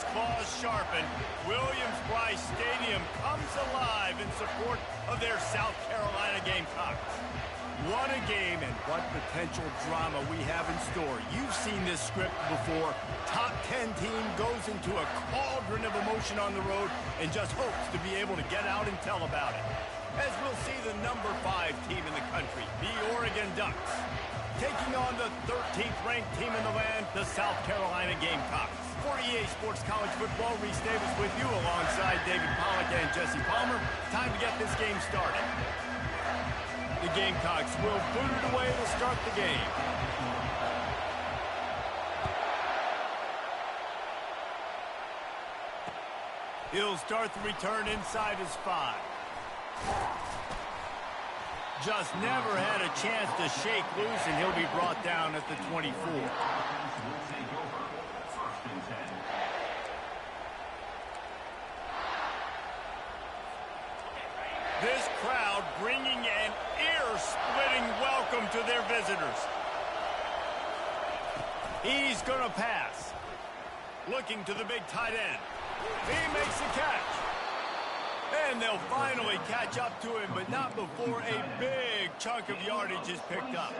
his claws sharpened, Williams-Brice Stadium comes alive in support of their South Carolina Gamecocks. What a game and what potential drama we have in store. You've seen this script before. Top 10 team goes into a cauldron of emotion on the road and just hopes to be able to get out and tell about it. As we'll see the number 5 team in the country, the Oregon Ducks, taking on the 13th ranked team in the land, the South Carolina Gamecocks. For EA Sports College Football, Reese Davis with you alongside David Pollack and Jesse Palmer. Time to get this game started. The Gamecocks will boot it away to start the game. He'll start the return inside his 5. Just never had a chance to shake loose, and he'll be brought down at the 24. This crowd bringing an ear-splitting welcome to their visitors. He's going to pass. Looking to the big tight end. He makes the catch. And they'll finally catch up to him, but not before a big chunk of yardage is picked up.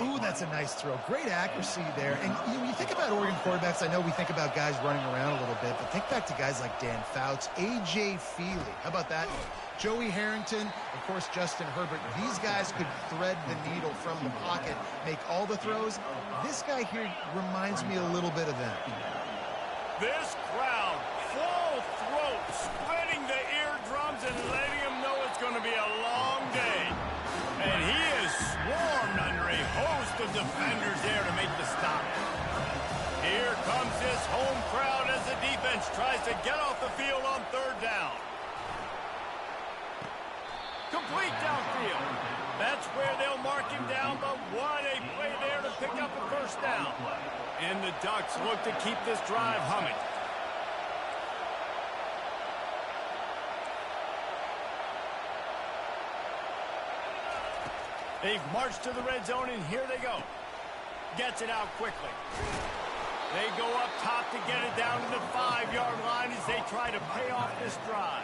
Ooh, that's a nice throw. Great accuracy there. And you think about Oregon quarterbacks, I know we think about guys running around a little bit, but think back to guys like Dan Fouts, A.J. Feely. How about that? Joey Harrington, of course, Justin Herbert. These guys could thread the needle from the pocket, make all the throws. This guy here reminds me a little bit of them. This crowd, full throat, splitting the eardrums and letting them know it's going to be a long day. And he is swarmed under a host of defenders there to make the stop. Here comes this home crowd as the defense tries to get off the field on 3rd down. Complete downfield. That's where they'll mark him down, but what a play there to pick up a 1st down. And the Ducks look to keep this drive humming. They've marched to the red zone, and here they go. Gets it out quickly. They go up top to get it down to the 5-yard line as they try to pay off this drive.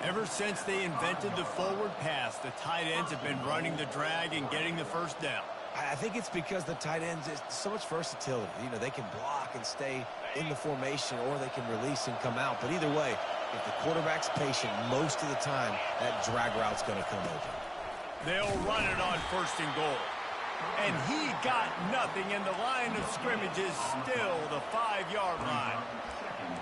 Ever since they invented the forward pass, the tight ends have been running the drag and getting the 1st down. I think it's because the tight ends is so much versatility. You know, they can block and stay in the formation, or they can release and come out. But either way, if the quarterback's patient, most of the time, that drag route's going to come open. They'll run it on 1st and goal. And he got nothing, and the line of scrimmage is still the 5-yard line.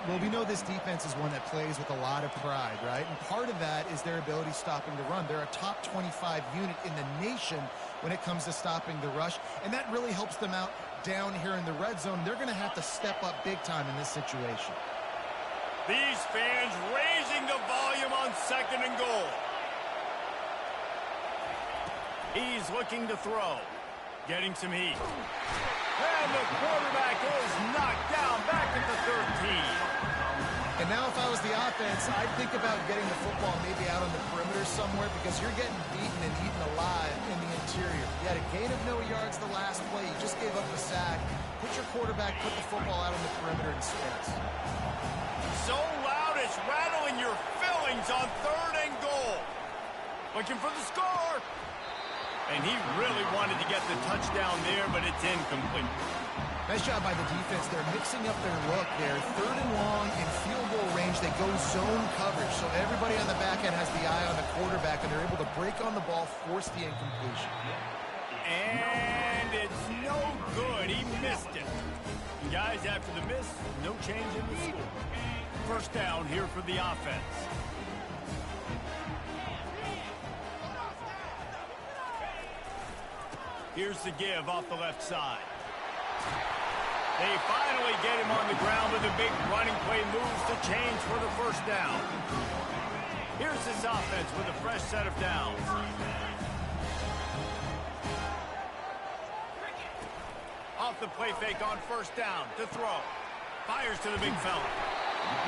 Well, we know this defense is one that plays with a lot of pride, right? And part of that is their ability stopping the run. They're a top 25 unit in the nation when it comes to stopping the rush, and that really helps them out down here in the red zone. They're going to have to step up big time in this situation. These fans raising the volume on 2nd and goal. He's looking to throw. Getting some heat. And the quarterback is knocked down back at the 13. And now if I was the offense, I'd think about getting the football maybe out on the perimeter somewhere, because you're getting beaten and eaten alive in the interior. You had a gain of no yards the last play. You just gave up a sack. Put your quarterback, put the football out on the perimeter in space. So loud it's rattling your fillings on 3rd and goal. Looking for the score. And he really wanted to get the touchdown there, but it's incomplete. Nice job by the defense. They're mixing up their look there. 3rd and long in field goal range. They go zone coverage. So everybody on the back end has the eye on the quarterback, and they're able to break on the ball, force the incompletion. And it's no good. He missed it. And guys, after the miss, no change in the score. 1st down here for the offense. Here's the give off the left side. They finally get him on the ground with a big running play, moves to change for the 1st down. Here's this offense with a fresh set of downs. Off the play fake on 1st down to throw. Fires to the big fella.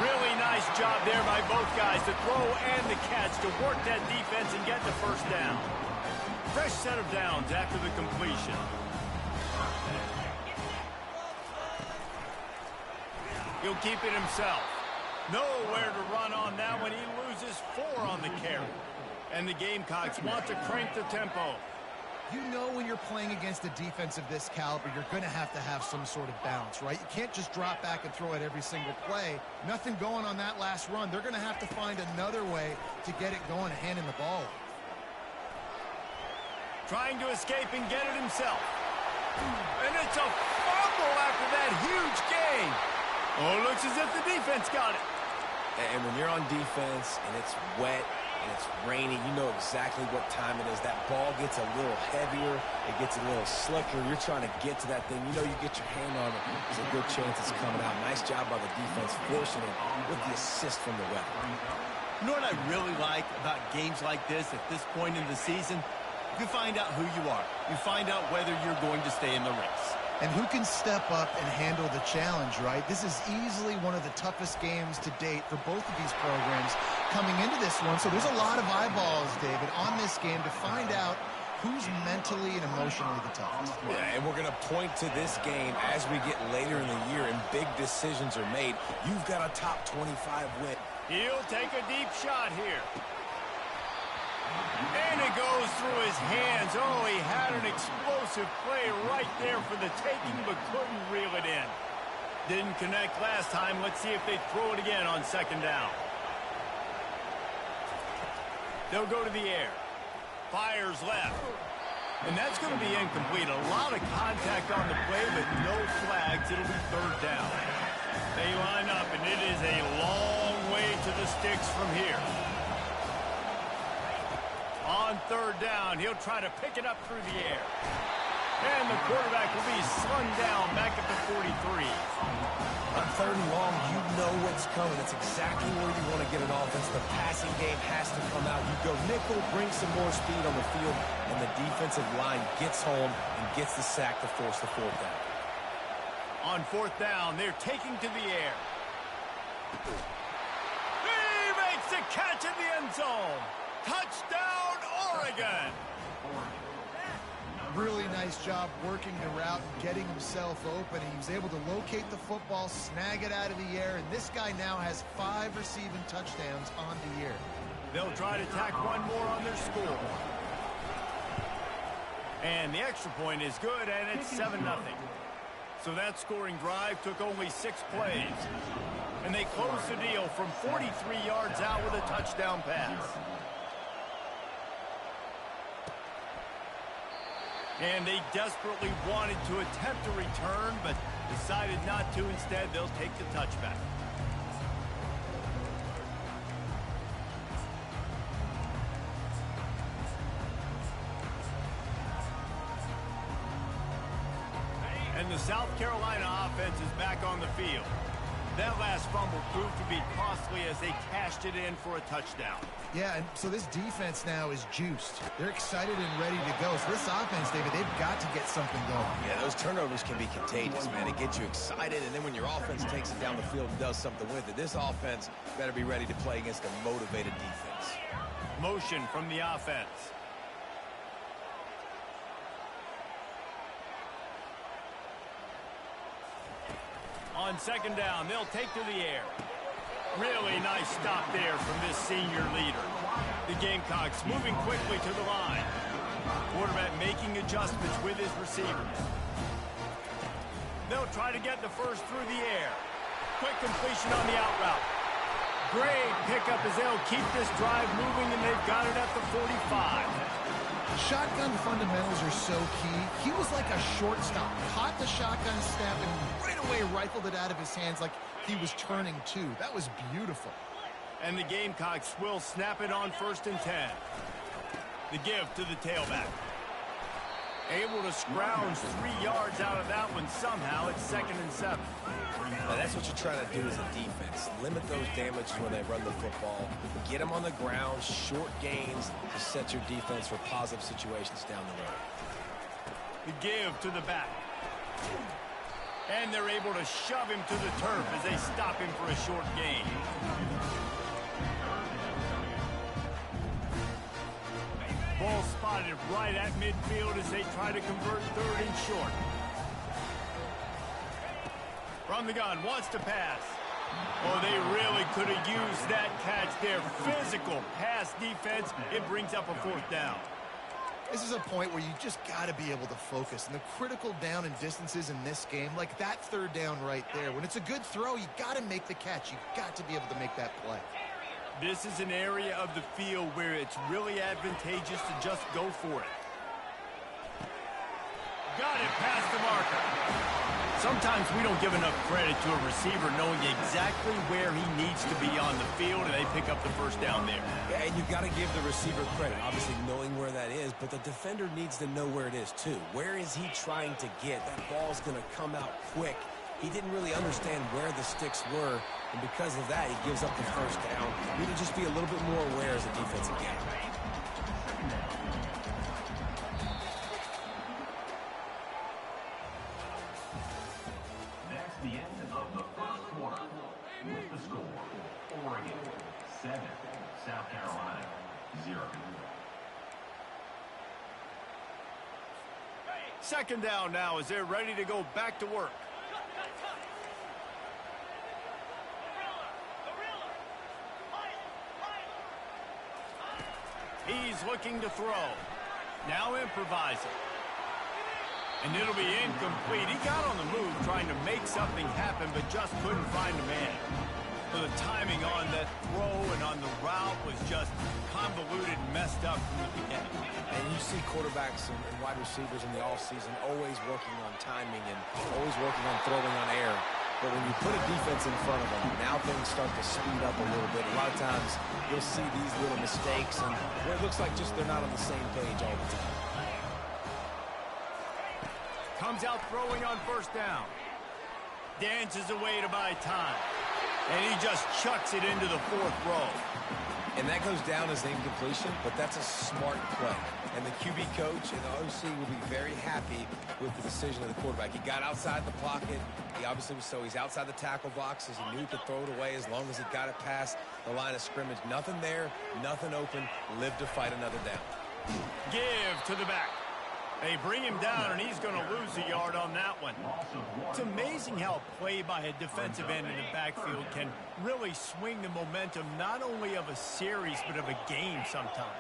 Really nice job there by both guys to throw and the catch to work that defense and get the 1st down. Fresh set of downs after the completion. He'll keep it himself. Nowhere to run on that one. He loses 4 on the carry. And the Gamecocks want to crank the tempo. You know when you're playing against a defense of this caliber, you're going to have some sort of balance, right? You can't just drop back and throw it every single play. Nothing going on that last run. They're going to have to find another way to get it going, handing the ball off. Trying to escape and get it himself. And it's a fumble after that huge gain. Oh, it looks as if the defense got it. And when you're on defense and it's wet and it's rainy, you know exactly what time it is. That ball gets a little heavier. It gets a little slicker. You're trying to get to that thing. You know you get your hand on it. There's a good chance it's coming out. Nice job by the defense forcing it with the assist from the weather. You know what I really like about games like this at this point in the season? You find out who you are. You find out whether you're going to stay in the race. And who can step up and handle the challenge, right? This is easily one of the toughest games to date for both of these programs coming into this one. So there's a lot of eyeballs, David, on this game to find out who's mentally and emotionally the toughest. Yeah, and we're going to point to this game as we get later in the year and big decisions are made. You've got a top 25 win. He'll take a deep shot here. And it goes through his hands. Oh, he had an explosive play right there for the taking, but couldn't reel it in. Didn't connect last time. Let's see if they throw it again on 2nd down. They'll go to the air. Fires left. And that's going to be incomplete. A lot of contact on the play, but no flags. It'll be 3rd down. They line up, and it is a long way to the sticks from here. On 3rd down, he'll try to pick it up through the air. And the quarterback will be slung down back at the 43. On 3rd and long, you know what's coming. That's exactly where you want to get an offense. The passing game has to come out. You go nickel, bring some more speed on the field, and the defensive line gets home and gets the sack to force the 4th down. On 4th down, they're taking to the air. He makes the catch in the end zone. Touchdown, Oregon! Really nice job working the route and getting himself open. He was able to locate the football, snag it out of the air, and this guy now has 5 receiving touchdowns on the year. They'll try to tack one more on their score. And the extra point is good, and it's 7-0. So that scoring drive took only 6 plays. And they closed the deal from 43 yards out with a touchdown pass. And they desperately wanted to attempt a return, but decided not to. Instead, they'll take the touchback. And the South Carolina offense is back on the field. That last fumble proved to be costly as they cashed it in for a touchdown. Yeah, and so this defense now is juiced. They're excited and ready to go. So this offense, David, they've got to get something going. Yeah, those turnovers can be contagious, man. It gets you excited, and then when your offense takes it down the field and does something with it, this offense better be ready to play against a motivated defense. Motion from the offense. On 2nd down, they'll take to the air. Really nice stop there from this senior leader. The Gamecocks moving quickly to the line. Quarterback making adjustments with his receivers. They'll try to get the first through the air. Quick completion on the out route. Great pickup as they'll keep this drive moving, and they've got it at the 45. Shotgun fundamentals are so key. He was like a shortstop. Caught the shotgun snap and right away rifled it out of his hands like he was turning two. That was beautiful. And the Gamecocks will snap it on 1st and 10. The give to the tailback. Able to scrounge 3 yards out of that one somehow. It's 2nd and 7. Now that's what you're trying to do as a defense. Limit those damages when they run the football. Get them on the ground, short gains to set your defense for positive situations down the road. The give to the back. And they're able to shove him to the turf as they stop him for a short gain. Ball spotted right at midfield as they try to convert 3rd and short. From the gun, wants to pass. Oh, they really could have used that catch there. Physical pass defense. It brings up a fourth down. This is a point where you just got to be able to focus. And the critical down and distances in this game, like that third down right there, when it's a good throw, you got to make the catch. You got to be able to make that play. This is an area of the field where it's really advantageous to just go for it. Got it past the marker. Sometimes we don't give enough credit to a receiver knowing exactly where he needs to be on the field, and they pick up the first down there. Yeah, and you've got to give the receiver credit, obviously knowing where that is, but the defender needs to know where it is too. Where is he trying to get? That ball's going to come out quick. He didn't really understand where the sticks were, and because of that, he gives up the first down. We need to just be a little bit more aware as a defensive game. The end of the first quarter with the score, Oregon 7, South Carolina 0. Second down now as they're ready to go back to work. He's looking to throw. Now improvising. And it'll be incomplete. He got on the move trying to make something happen, but just couldn't find a man. So the timing on that throw and on the route was just convoluted and messed up from the beginning. And you see quarterbacks and wide receivers in the offseason always working on timing and always working on throwing on air. But when you put a defense in front of them, now things start to speed up a little bit. A lot of times you'll see these little mistakes and where it looks like just they're not on the same page all the time. Comes out throwing on first down. Dances away to buy time. And he just chucks it into the fourth row. And that goes down as incompletion, but that's a smart play. And the QB coach and the OC will be very happy with the decision of the quarterback. He got outside the pocket. He obviously was he's outside the tackle boxes. He knew he could throw it away as long as he got it past the line of scrimmage. Nothing there, nothing open. Live to fight another down. Give to the back. They bring him down, and he's going to lose a yard on that one. It's amazing how play by a defensive end in the backfield can really swing the momentum not only of a series but of a game sometimes.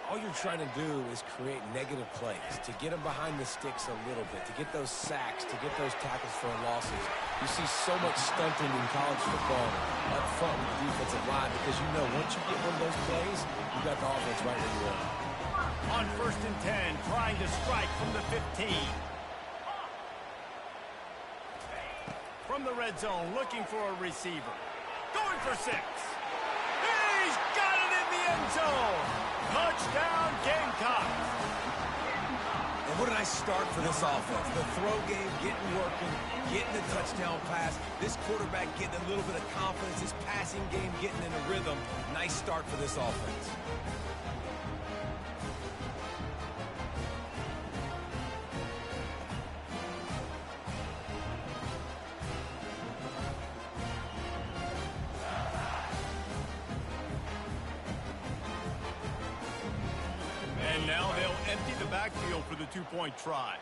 All you're trying to do is create negative plays, to get them behind the sticks a little bit, to get those sacks, to get those tackles for losses. You see so much stunting in college football up front with the defensive line because you know once you get one of those plays, you got the offense right where you are. On 1st and 10, trying to strike from the 15. From the red zone, looking for a receiver. Going for 6. He's got it in the end zone. Touchdown, Gamecocks. And what a nice start for this offense. The throw game getting working, getting the touchdown pass. This quarterback getting a little bit of confidence. This passing game getting in a rhythm. Nice start for this offense. And now they'll empty the backfield for the two-point try.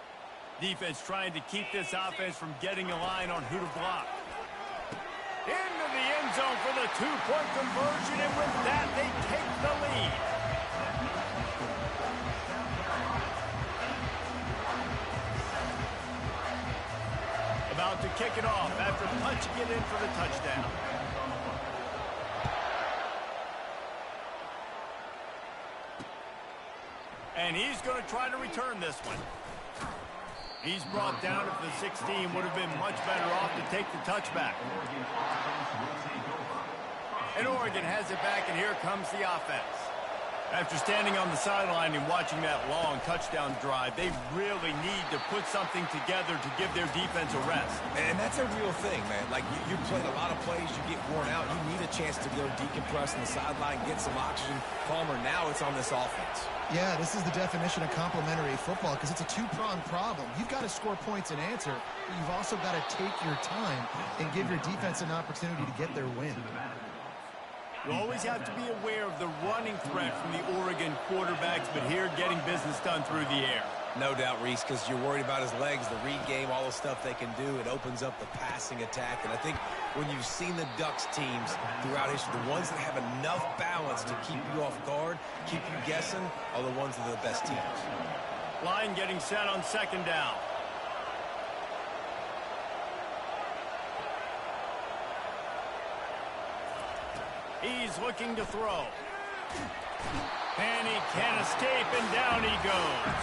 Defense trying to keep this offense from getting a line on who to block. Into the end zone for the two-point conversion, and with that, they take the lead. About to kick it off after punching it in for the touchdown. And he's going to try to return this one. He's brought down if the 16 would have been much better off to take the touchback. And Oregon has it back, and here comes the offense. After standing on the sideline and watching that long touchdown drive, they really need to put something together to give their defense a rest. And that's a real thing, man. Like, you played a lot of plays, you get worn out, you need a chance to go decompress on the sideline, get some oxygen. Palmer, now it's on this offense. Yeah, this is the definition of complementary football because it's a two-pronged problem. You've got to score points and answer, but you've also got to take your time and give your defense an opportunity to get their win. You always have to be aware of the running threat from the Oregon quarterbacks, but here getting business done through the air. No doubt, Reese, because you're worried about his legs, the read game, all the stuff they can do. It opens up the passing attack. And I think when you've seen the Ducks teams throughout history, the ones that have enough balance to keep you off guard, keep you guessing, are the ones that are the best teams. Line getting set on second down. He's looking to throw. And he can't escape, and down he goes.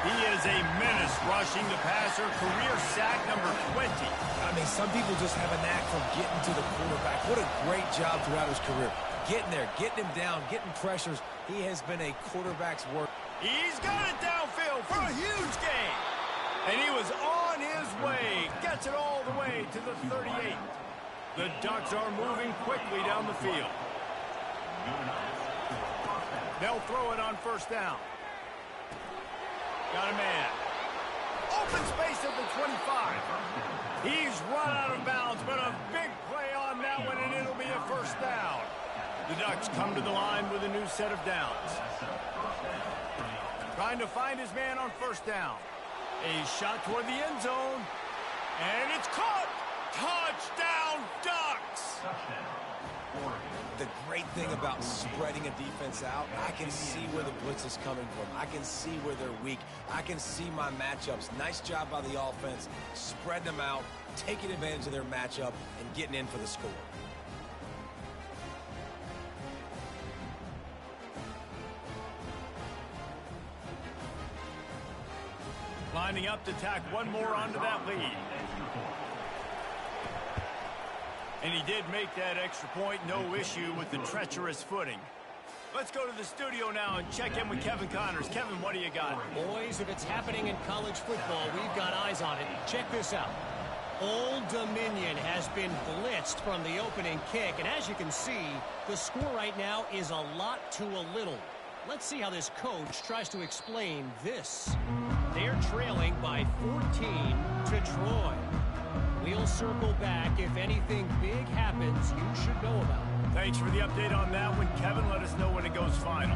He is a menace rushing the passer, career sack number 20. I mean, some people just have a knack for getting to the quarterback. What a great job throughout his career. Getting there, getting him down, getting pressures. He has been a quarterback's work. He's got it downfield for a huge gain. And he was on his way. Gets it all the way to the 38. The Ducks are moving quickly down the field. They'll throw it on first down. Got a man. Open space at the 25. He's run out of bounds, but a big play on that one, and it'll be a first down. The Ducks come to the line with a new set of downs. Trying to find his man on first down. A shot toward the end zone. And it's caught. Touchdown, Ducks! The great thing about spreading a defense out, I can see where the blitz is coming from. I can see where they're weak. I can see my matchups. Nice job by the offense, spreading them out, taking advantage of their matchup, and getting in for the score. Lining up to tack one more onto that lead. And he did make that extra point, no issue with the treacherous footing. Let's go to the studio now and check in with Kevin Connors. Kevin, what do you got? Boys, if it's happening in college football, we've got eyes on it. Check this out. Old Dominion has been blitzed from the opening kick, and as you can see, the score right now is a lot to a little. Let's see how this coach tries to explain this. They're trailing by 14 to Troy. We'll circle back. If anything big happens, you should know about it. Thanks for the update on that one, Kevin. Let us know when it goes final.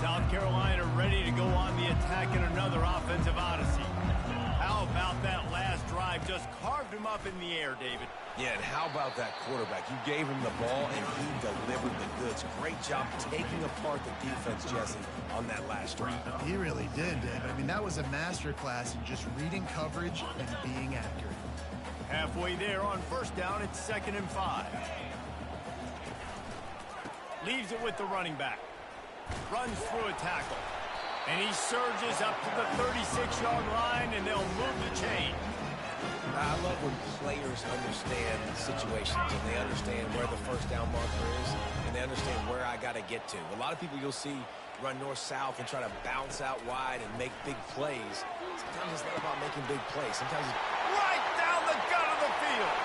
South Carolina ready to go on the attack in another offensive odyssey. How about that last drive? Just carved him up in the air, David. Yeah, and how about that quarterback? You gave him the ball, and he delivered the goods. Great job taking apart the defense, Jesse, on that last drive. He really did, Dave. I mean, that was a masterclass in just reading coverage and being accurate. Halfway there on first down, it's 2nd and 5. Leaves it with the running back. Runs through a tackle. And he surges up to the 36-yard line, and they'll move the chain. I love when players understand situations and they understand where the first down marker is and they understand where I got to get to. A lot of people you'll see run north-south and try to bounce out wide and make big plays. Sometimes it's not about making big plays. Sometimes it's right down the gut of the field.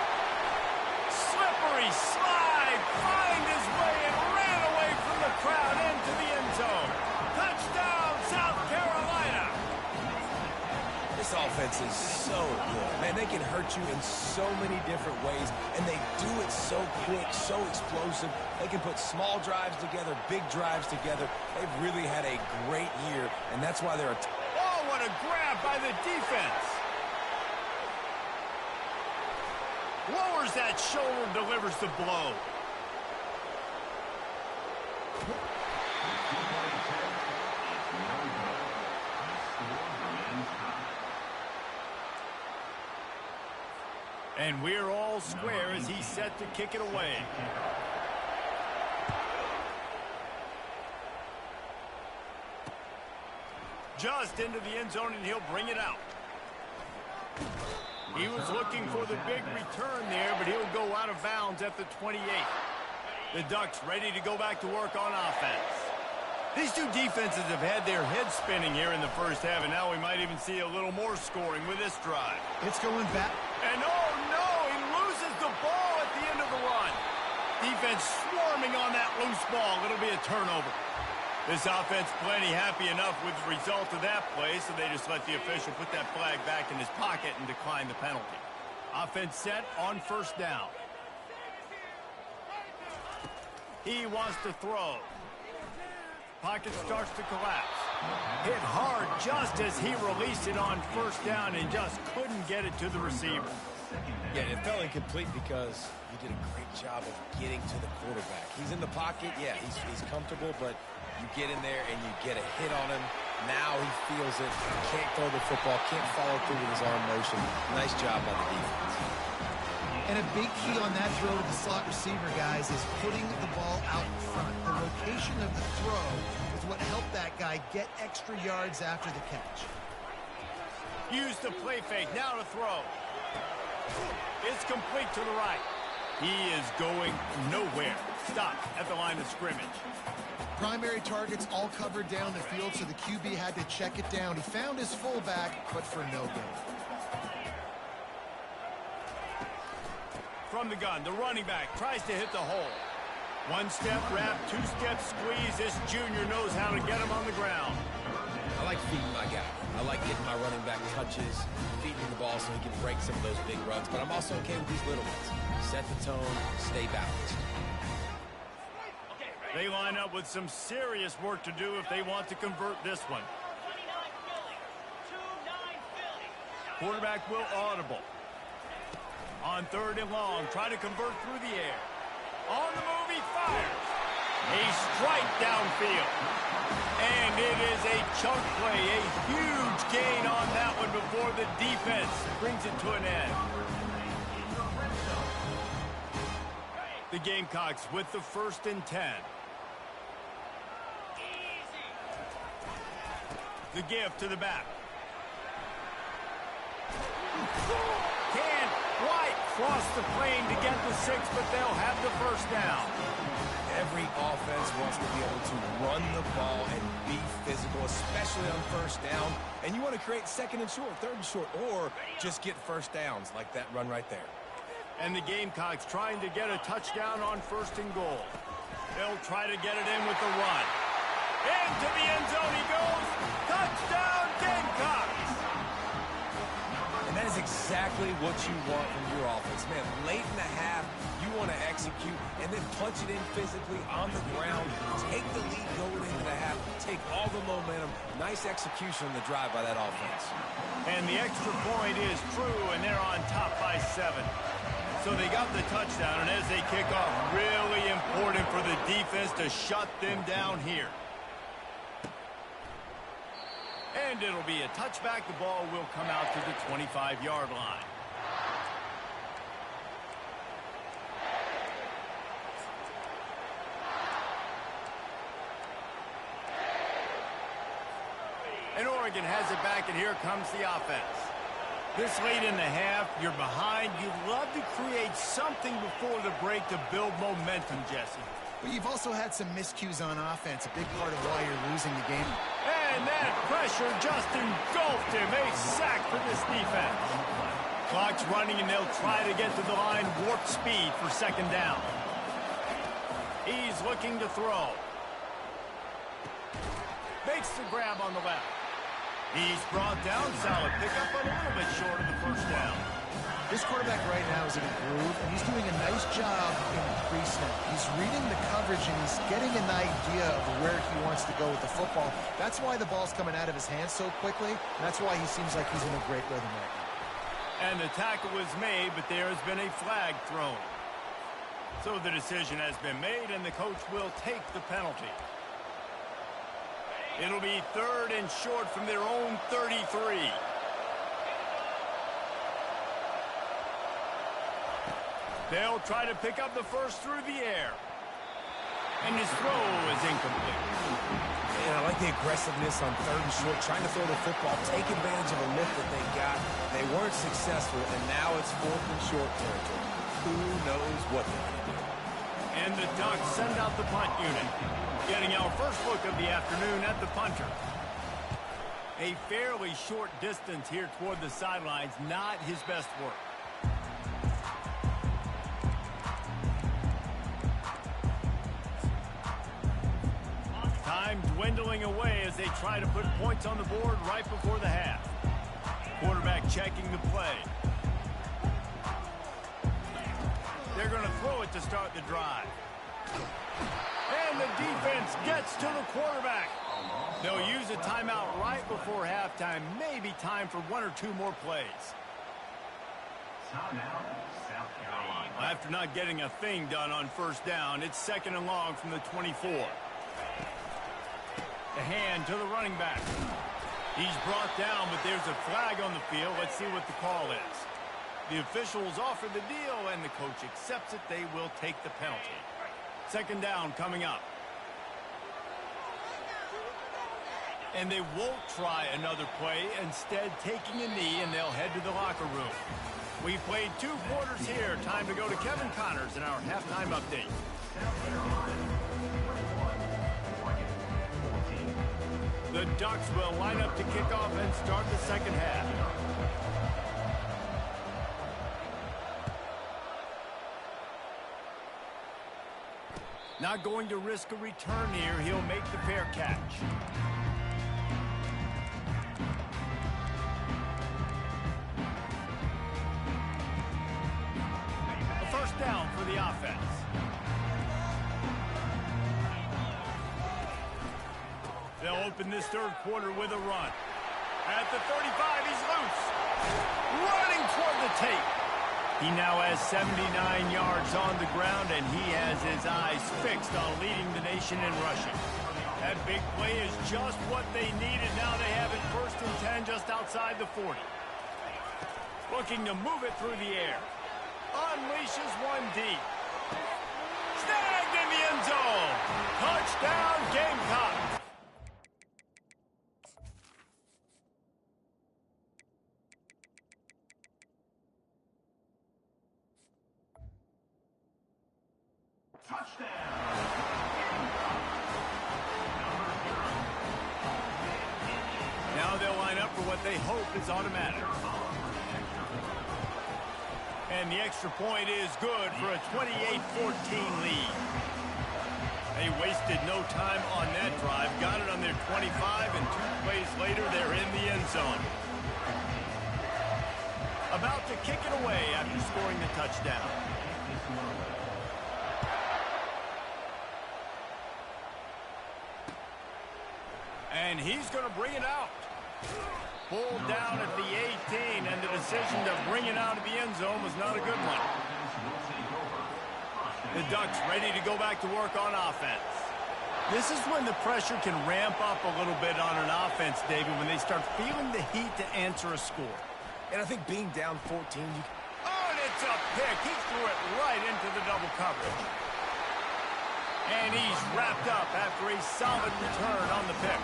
Slippery slide, find his way and ran away from the crowd into the end zone. Touchdown, South Carolina. This offense is so good. Man, they can hurt you in so many different ways, and they do it so quick, so explosive. They can put small drives together, big drives together. They've really had a great year, and that's why they're oh, what a grab by the defense. Lowers that shoulder, delivers the blow. And we're all square as he's set to kick it away. Just into the end zone, and he'll bring it out. He was looking for the big return there, but he'll go out of bounds at the 28. The Ducks ready to go back to work on offense. These two defenses have had their heads spinning here in the first half, and now we might even see a little more scoring with this drive. It's going back. And oh no, he loses the ball at the end of the run. Defense swarming on that loose ball. It'll be a turnover. This offense plenty happy enough with the result of that play, so they just let the official put that flag back in his pocket and decline the penalty. Offense set on first down. He wants to throw. Pocket starts to collapse. Hit hard just as he released it on first down and just couldn't get it to the receiver. Yeah, it fell incomplete because he did a great job of getting to the quarterback. He's in the pocket. Yeah, he's comfortable, but you get in there and you get a hit on him. Now he feels it. Can't throw the football. Can't follow through with his arm motion. Nice job by the defense. And a big key on that throw to the slot receiver, guys, is putting the ball out in front. The location of the throw is what helped that guy get extra yards after the catch. Use the play fake. Now to throw. It's complete to the right. He is going nowhere. Stop at the line of scrimmage. Primary targets all covered down the field, so the QB had to check it down. He found his fullback, but for no gain. From the gun, the running back tries to hit the hole. One-step wrap, two-step squeeze. This junior knows how to get him on the ground. I like feeding my guy. I like getting my running back touches, feeding the ball so he can break some of those big runs. But I'm also okay with these little ones. Set the tone, stay balanced. They line up with some serious work to do if they want to convert this one. Quarterback will audible. On third and long, try to convert through the air. On the move, he fires. A strike downfield. And it is a chunk play, a huge gain on that one before the defense brings it to an end. The Gamecocks with the 1st and 10. The give to the back. Can White cross the plane to get the 6, but they'll have the first down. Every offense wants to be able to run the ball and be physical, especially on first down. And you want to create 2nd and short, 3rd and short, or just get first downs like that run right there. And the Gamecocks trying to get a touchdown on 1st and goal. They'll try to get it in with the run. Into the end zone he goes. Touchdown, Gamecocks! And that is exactly what you want from your offense. Man, late in the half, you want to execute and then punch it in physically on the ground. Take the lead going into the half. Take all the momentum. Nice execution on the drive by that offense. And the extra point is true, and they're on top by 7. So they got the touchdown, and as they kick off, really important for the defense to shut them down here. And it'll be a touchback. The ball will come out to the 25-yard line. And Oregon has it back, and here comes the offense. This late in the half, you're behind. You'd love to create something before the break to build momentum, Jesse. But you've also had some miscues on offense, a big part of why you're losing the game. And that pressure just engulfed him. A sack for this defense. Clock's running, and they'll try to get to the line warp speed for 2nd down. He's looking to throw. Makes the grab on the left. He's brought down. Solid pickup, but a little bit short of the first down. This quarterback right now is in a groove, and he's doing a nice job in pre-snap. He's reading the coverage, and he's getting an idea of where he wants to go with the football. That's why the ball's coming out of his hands so quickly, and that's why he seems like he's in a great rhythm right now. And the tackle was made, but there has been a flag thrown. So the decision has been made, and the coach will take the penalty. It'll be 3rd and short from their own 33. They'll try to pick up the first through the air. And his throw is incomplete. Man, I like the aggressiveness on 3rd and short, trying to throw the football, take advantage of a look that they got. They weren't successful, and now it's 4th and short territory. Who knows what they're going to do? And the Ducks send out the punt unit. Getting our first look of the afternoon at the punter. A fairly short distance here toward the sidelines, not his best work. Time dwindling away as they try to put points on the board right before the half. Quarterback checking the play. They're going to throw it to start the drive. And the defense gets to the quarterback. They'll use a timeout right before halftime. Maybe time for one or two more plays. Timeout, South Carolina. After not getting a thing done on first down, it's 2nd and long from the 24. The hand to the running back. He's brought down, but there's a flag on the field. Let's see what the call is. The officials offer the deal, and the coach accepts it. They will take the penalty. 2nd down coming up. And they won't try another play, instead taking a knee, and they'll head to the locker room. We've played 2 quarters here. Time to go to Kevin Connors in our halftime update. The Ducks will line up to kick off and start the second half. Not going to risk a return here. He'll make the fair catch. A first down for the offense. They'll open this 3rd quarter with a run. At the 35, he's loose. Running toward the tape. He now has 79 yards on the ground, and he has his eyes fixed on leading the nation in rushing. That big play is just what they needed. Now they have it 1st and 10 just outside the 40. Looking to move it through the air. Unleashes one deep. Snagged in the end zone. Touchdown, Gamecock. Now they'll line up for what they hope is automatic. And the extra point is good for a 28-14 lead. They wasted no time on that drive. Got it on their 25, and 2 plays later, they're in the end zone. About to kick it away after scoring the touchdown. And he's going to bring it out. Pulled down at the 18, and the decision to bring it out of the end zone was not a good one. The Ducks ready to go back to work on offense. This is when the pressure can ramp up a little bit on an offense, David, when they start feeling the heat to answer a score. And I think being down 14, and it's a pick. He threw it right into the double coverage. And he's wrapped up after a solid return on the pick.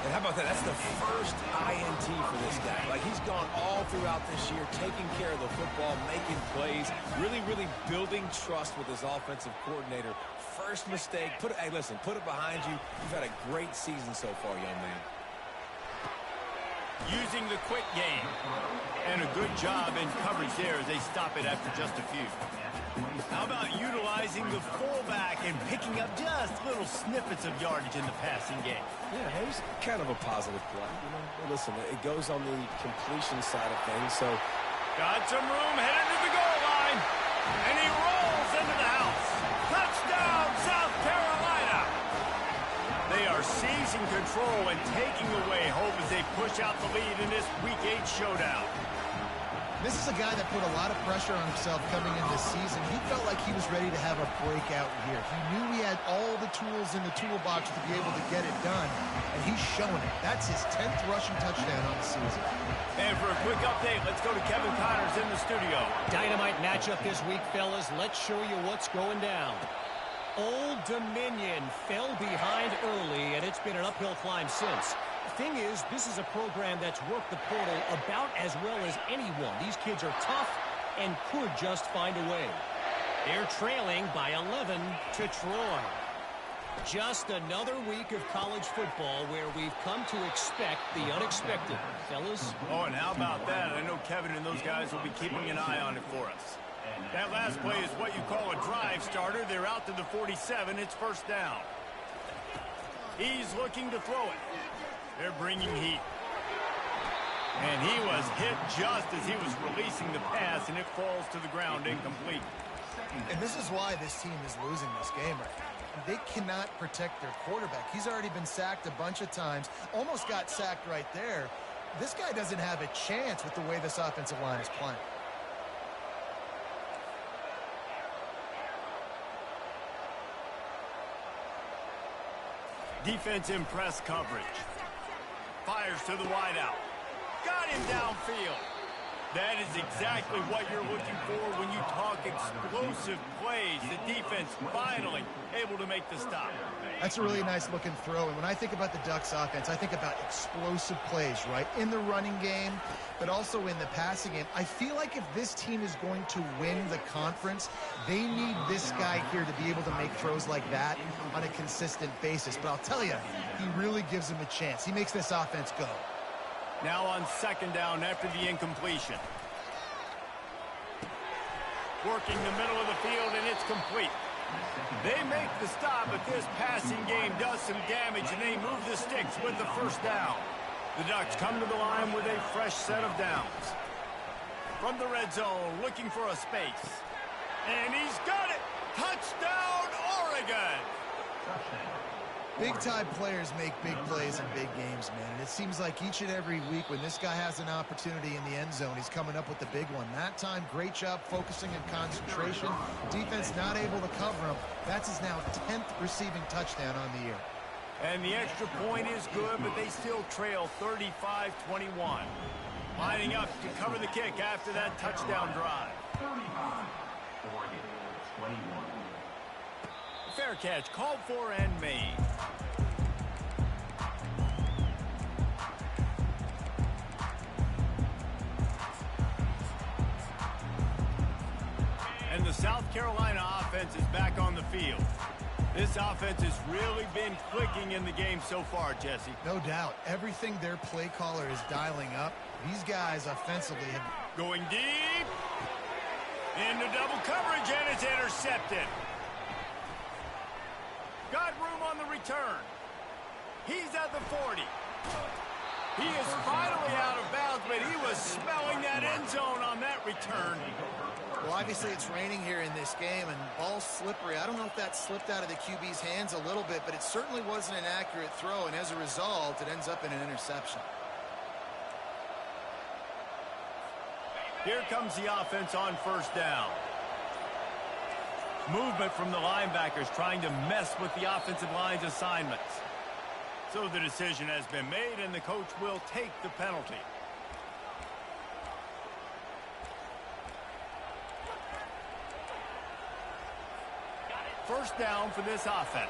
And how about that? That's the first INT for this guy. Like, he's gone all throughout this year, taking care of the football, making plays, really building trust with his offensive coordinator. First mistake, hey, listen, put it behind you. You've had a great season so far, young man. Using the quick game. And a good job in coverage there as they stop it after just a few. How about utilizing the fullback and picking up just little snippets of yardage in the passing game? Yeah, it was kind of a positive play. You know, listen, it goes on the completion side of things, so. Got some room, headed to the goal line. And he rolls into the house. Touchdown, South Carolina. They are seizing control and taking away hope as they push out the lead in this Week 8 showdown. This is a guy that put a lot of pressure on himself coming into this season. He felt like he was ready to have a breakout year. He knew he had all the tools in the toolbox to be able to get it done, and he's showing it. That's his 10th rushing touchdown on the season. And for a quick update, let's go to Kevin Connors in the studio. Dynamite matchup this week, fellas. Let's show you what's going down. Old Dominion fell behind early, and it's been an uphill climb since. Thing is, this is a program that's worked the portal about as well as anyone. These kids are tough and could just find a way. They're trailing by 11 to Troy. Just another week of college football where we've come to expect the unexpected. Fellas? Oh, and how about that? I know Kevin and those guys will be keeping an eye on it for us. That last play is what you call a drive starter. They're out to the 47. It's first down. He's looking to throw it. They're bringing heat. And he was hit just as he was releasing the pass, and it falls to the ground incomplete. And this is why this team is losing this game right now. They cannot protect their quarterback. He's already been sacked a bunch of times, almost got sacked right there. This guy doesn't have a chance with the way this offensive line is playing. Defense in press coverage. Fires to the wideout. Got him downfield. That is exactly what you're looking for when you talk explosive plays. The defense finally able to make the stop. That's a really nice looking throw. And when I think about the Ducks offense, I think about explosive plays, right? In the running game, but also in the passing game. I feel like if this team is going to win the conference, they need this guy here to be able to make throws like that on a consistent basis. But I'll tell you, he really gives them a chance. He makes this offense go. Now on second down after the incompletion. Working the middle of the field, and it's complete. They make the stop, but this passing game does some damage, and they move the sticks with the first down. The Ducks come to the line with a fresh set of downs. From the red zone, looking for a space. And he's got it! Touchdown, Oregon! Big-time players make big plays in big games, man. And it seems like each and every week when this guy has an opportunity in the end zone, he's coming up with the big one. That time, great job focusing and concentration. Defense not able to cover him. That's his now 10th receiving touchdown on the year. And the extra point is good, but they still trail 35-21. Lining up to cover the kick after that touchdown drive. 35, Oregon, 21. Fair catch called for and made. And the South Carolina offense is back on the field. This offense has really been clicking in the game so far, Jesse. No doubt. Everything their play caller is dialing up, these guys offensively have... Going deep. Into double coverage, and it's intercepted. Got room on the return. He's at the 40. He is finally out of bounds, but he was smelling that end zone on that return. Well, obviously it's raining here in this game, and ball's slippery. I don't know if that slipped out of the QB's hands a little bit, but it certainly wasn't an accurate throw, and as a result, it ends up in an interception. Here comes the offense on first down. Movement from the linebackers trying to mess with the offensive line's assignments. So the decision has been made, and the coach will take the penalty. First down for this offense.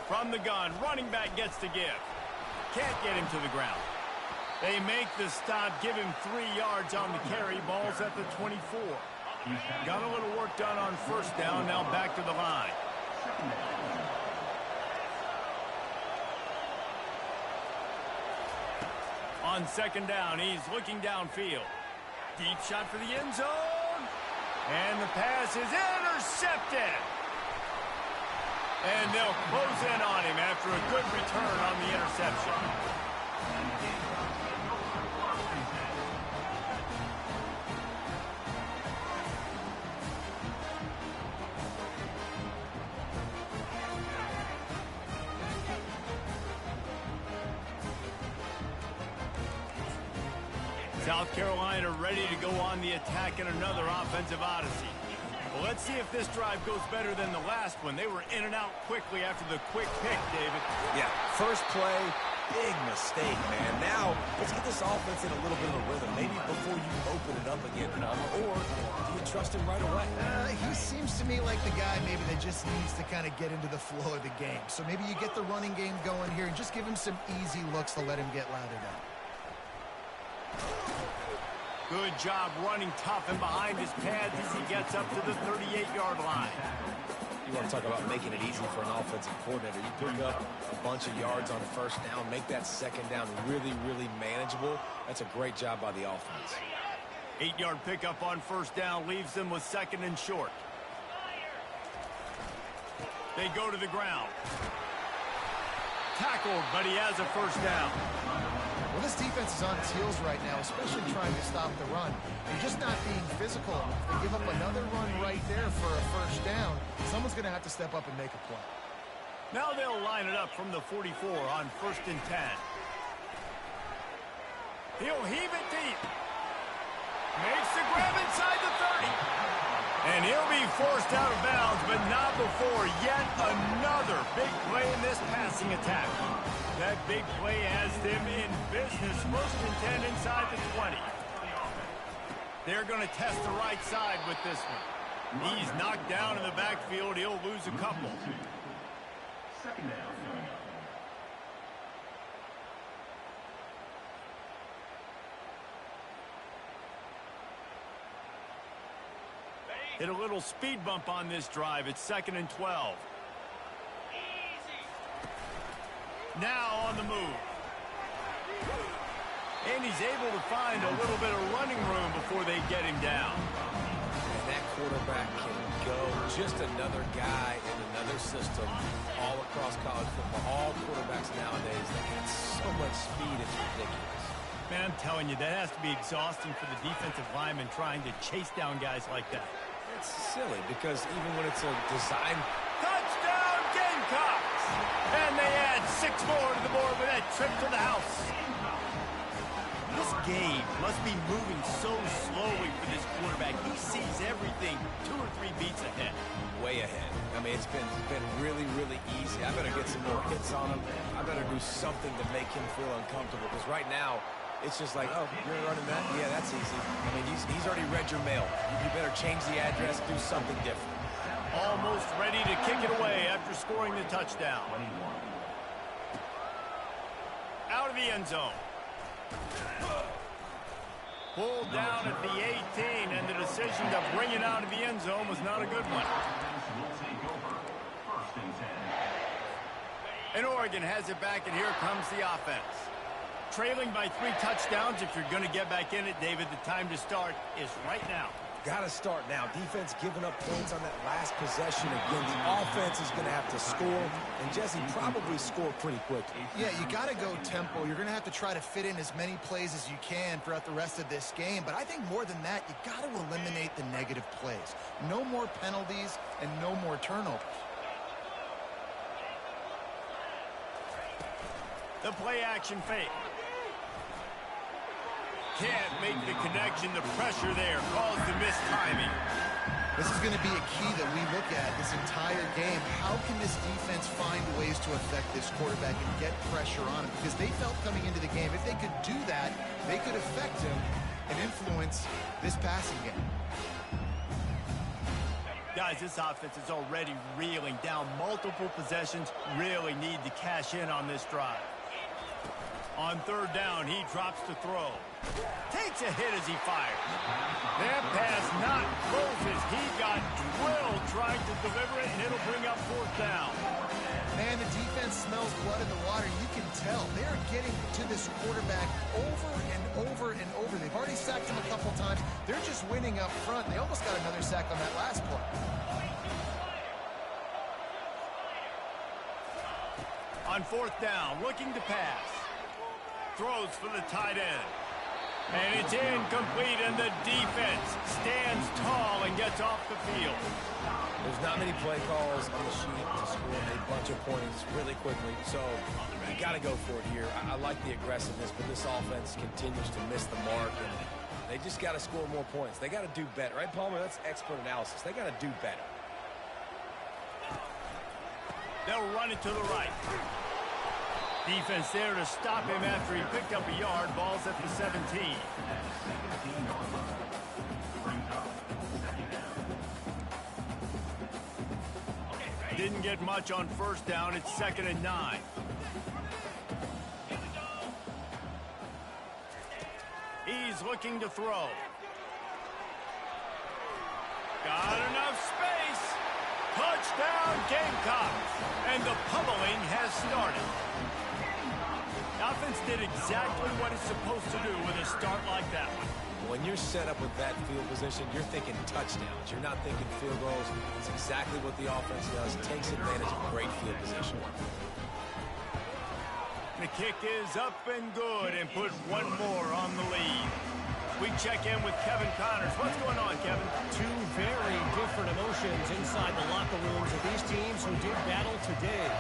From the gun, running back gets to give. Can't get him to the ground. They make the stop, give him 3 yards on the carry. Ball's at the 24. Got a little work done on first down, now back to the line. On second down, he's looking downfield. Deep shot for the end zone. And the pass is intercepted. And they'll close in on him after a good return on the interception. South Carolina ready to go on the attack in another offensive odyssey. Well, let's see if this drive goes better than the last one. They were in and out quickly after the quick pick, David. Yeah, first play, big mistake, man. Now, let's get this offense in a little bit of a rhythm. Maybe before you open it up again, or do you trust him right away? He seems to me like the guy maybe that just needs to kind of get into the flow of the game. So maybe you get the running game going here and just give him some easy looks to let him get lathered up. Good job running tough and behind his pads as he gets up to the 38-yard line. You want to talk about making it easy for an offensive coordinator. You pick up a bunch of yards on first down, make that second down really, really manageable. That's a great job by the offense. 8-yard pickup on first down leaves them with second and short. They go to the ground. Tackled, but he has a first down. Well, this defense is on its heels right now, especially trying to stop the run. They're just not being physical. If they give up another run right there for a first down, someone's going to have to step up and make a play. Now they'll line it up from the 44 on 1st and 10. He'll heave it deep. Makes the grab inside the 30. And he'll be forced out of bounds, but not before yet another big play in this passing attack. That big play has them in business. 1st and 10 inside the 20. They're going to test the right side with this one. He's knocked down in the backfield. He'll lose a couple. Second down. Hit a little speed bump on this drive. It's 2nd and 12. Now on the move. And he's able to find a little bit of running room before they get him down. And that quarterback can go. Just another guy in another system all across college football. All quarterbacks nowadays, they got so much speed, it's ridiculous. Man, I'm telling you, that has to be exhausting for the defensive lineman trying to chase down guys like that. It's silly because even when it's a design... Touchdown, Gamecocks! And they add 6 more to the board with that trip to the house. This game must be moving so slowly for this quarterback. He sees everything 2 or 3 beats ahead. Way ahead. I mean, it's been really, really easy. I better get some more hits on him. I better do something to make him feel uncomfortable because right now, it's just like, oh, you're running that? Yeah, that's easy. I mean, he's already read your mail. You better change the address, do something different. Almost ready to kick it away after scoring the touchdown. Out of the end zone. Pulled down at the 18, and the decision to bring it out of the end zone was not a good one. And Oregon has it back, and here comes the offense. Trailing by 3 touchdowns. If you're going to get back in it, David, the time to start is right now. Got to start now. Defense giving up points on that last possession again. The offense is going to have to score, and Jesse probably score pretty quickly. Yeah, you got to go tempo. You're going to have to try to fit in as many plays as you can throughout the rest of this game. But I think more than that, you got to eliminate the negative plays. No more penalties and no more turnovers. The play action fake. Can't make the connection. The pressure there caused the missed timing. This is going to be a key that we look at this entire game. How can this defense find ways to affect this quarterback and get pressure on him? Because they felt coming into the game, if they could do that, they could affect him and influence this passing game. Guys, this offense is already reeling down multiple possessions. Really need to cash in on this drive. On 3rd down, he drops to throw. Takes a hit as he fires. That pass not closes. He got drilled trying to deliver it, and it'll bring up 4th down. Man, the defense smells blood in the water. You can tell. They're getting to this quarterback over and over and over. They've already sacked him a couple times. They're just winning up front. They almost got another sack on that last play. On 4th down, looking to pass. Throws for the tight end. And it's incomplete, and the defense stands tall and gets off the field. There's not many play calls on the sheet to score a bunch of points really quickly, so you got to go for it here. I like the aggressiveness, but this offense continues to miss the mark, and they just got to score more points. They got to do better, right, Palmer? That's expert analysis. They got to do better. They'll run it to the right. Defense there to stop him after he picked up a yard. Ball's at the 17. Didn't get much on 1st down. It's 2nd and 9. He's looking to throw. Got enough space. Touchdown, Gamecocks. And the pummeling has started. The offense did exactly what it's supposed to do with a start like that one. When you're set up with that field position, you're thinking touchdowns. You're not thinking field goals. It's exactly what the offense does. It takes advantage of great field position. The kick is up and good and put one more on the lead. We check in with Kevin Connors. What's going on, Kevin? Two very different emotions inside the locker rooms of these teams who did battle today.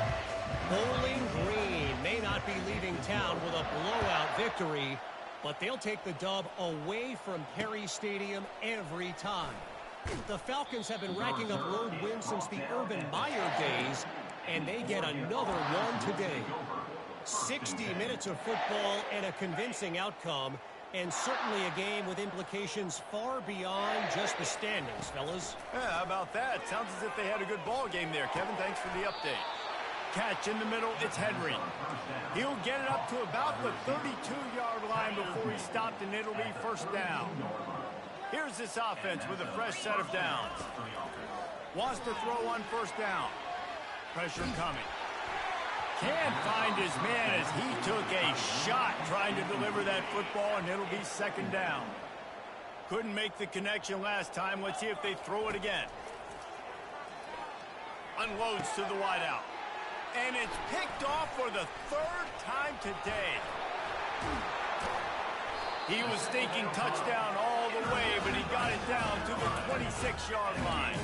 Bowling Green may not be leaving town with a blowout victory, but they'll take the dub away from Perry Stadium every time. The Falcons have been racking up road wins since the Urban Meyer days, and they get another one today. 60 minutes of football and a convincing outcome, and certainly a game with implications far beyond just the standings, fellas. Yeah, how about that? Sounds as if they had a good ball game there, Kevin. Thanks for the update. Catch in the middle, it's Henry. He'll get it up to about the 32-yard line before he's stopped, and it'll be first down. Here's this offense with a fresh set of downs. Wants to throw on first down. Pressure coming. Can't find his man as he took a shot trying to deliver that football, and it'll be second down. Couldn't make the connection last time. Let's see if they throw it again. Unloads to the wideout. And it's picked off for the third time today. He was thinking touchdown all the way, but he got it down to the 26-yard line.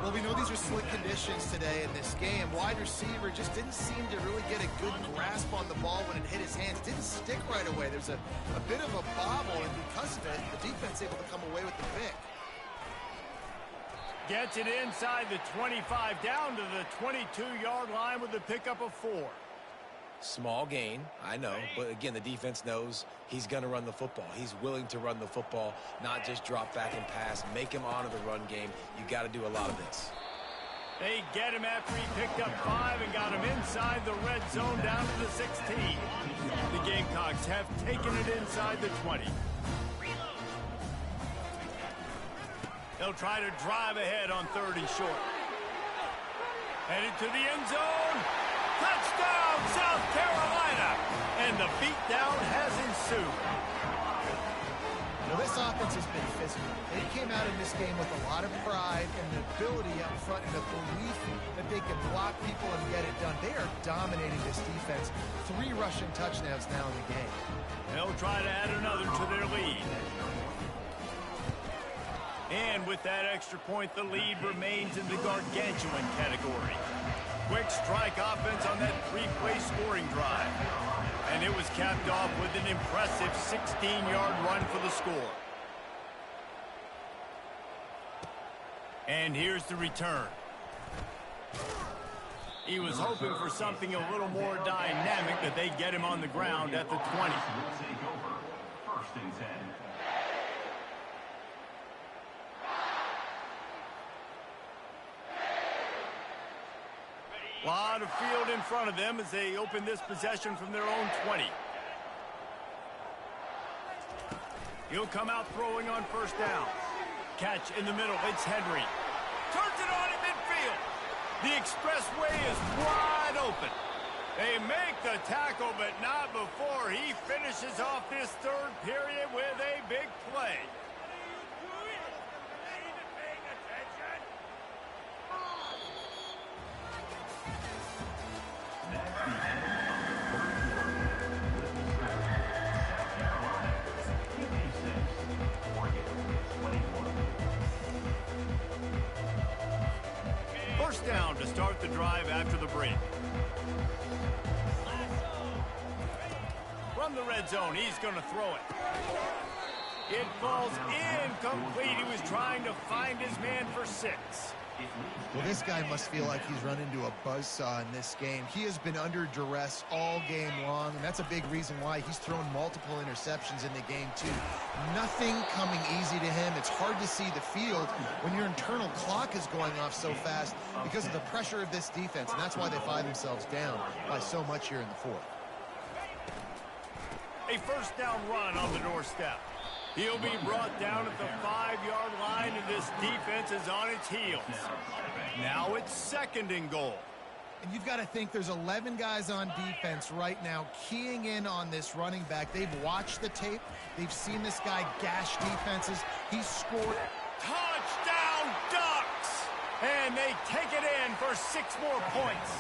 Well, we know these are slick conditions today in this game. Wide receiver just didn't seem to really get a good grasp on the ball when it hit his hands. Didn't stick right away. There's a bit of a bobble, and because of it, the defense able to come away with the pick. Gets it inside the 25, down to the 22-yard line with the pickup of 4. Small gain, I know, but again, the defense knows he's going to run the football. He's willing to run the football, not just drop back and pass, make him honor the run game. You got to do a lot of this. They get him after he picked up 5 and got him inside the red zone down to the 16. The Gamecocks have taken it inside the 20. They'll try to drive ahead on 3rd and short. Headed to the end zone. Touchdown, South Carolina! And the beatdown has ensued. Well, this offense has been physical. They came out in this game with a lot of pride and the ability up front and the belief that they can block people and get it done. They are dominating this defense. 3 rushing touchdowns now in the game. They'll try to add another to their lead. And with that extra point, the lead remains in the gargantuan category. Quick strike offense on that 3-play scoring drive. And it was capped off with an impressive 16-yard run for the score. And here's the return. He was hoping for something a little more dynamic, that they get him on the ground at the 20. First and 10. A lot of field in front of them as they open this possession from their own 20. He'll come out throwing on first down. Catch in the middle. It's Henry. Turns it on in midfield. The expressway is wide open. They make the tackle, but not before he finishes off this 3rd period with a big play. First down to start the drive after the break. From the red zone, he's going to throw it. It falls incomplete. He was trying to find his man for 6. Well, this guy must feel like he's run into a buzzsaw in this game. He has been under duress all game long, and that's a big reason why he's thrown multiple interceptions in the game, too. Nothing coming easy to him. It's hard to see the field when your internal clock is going off so fast because of the pressure of this defense, and that's why they find themselves down by so much here in the 4th. A first down run on the doorstep. He'll be brought down at the 5-yard line, and this defense is on its heels. Now it's 2nd and goal. And you've got to think there's 11 guys on defense right now keying in on this running back. They've watched the tape. They've seen this guy gash defenses. He's scored. Touchdown, Ducks! And they take it in for 6 more points.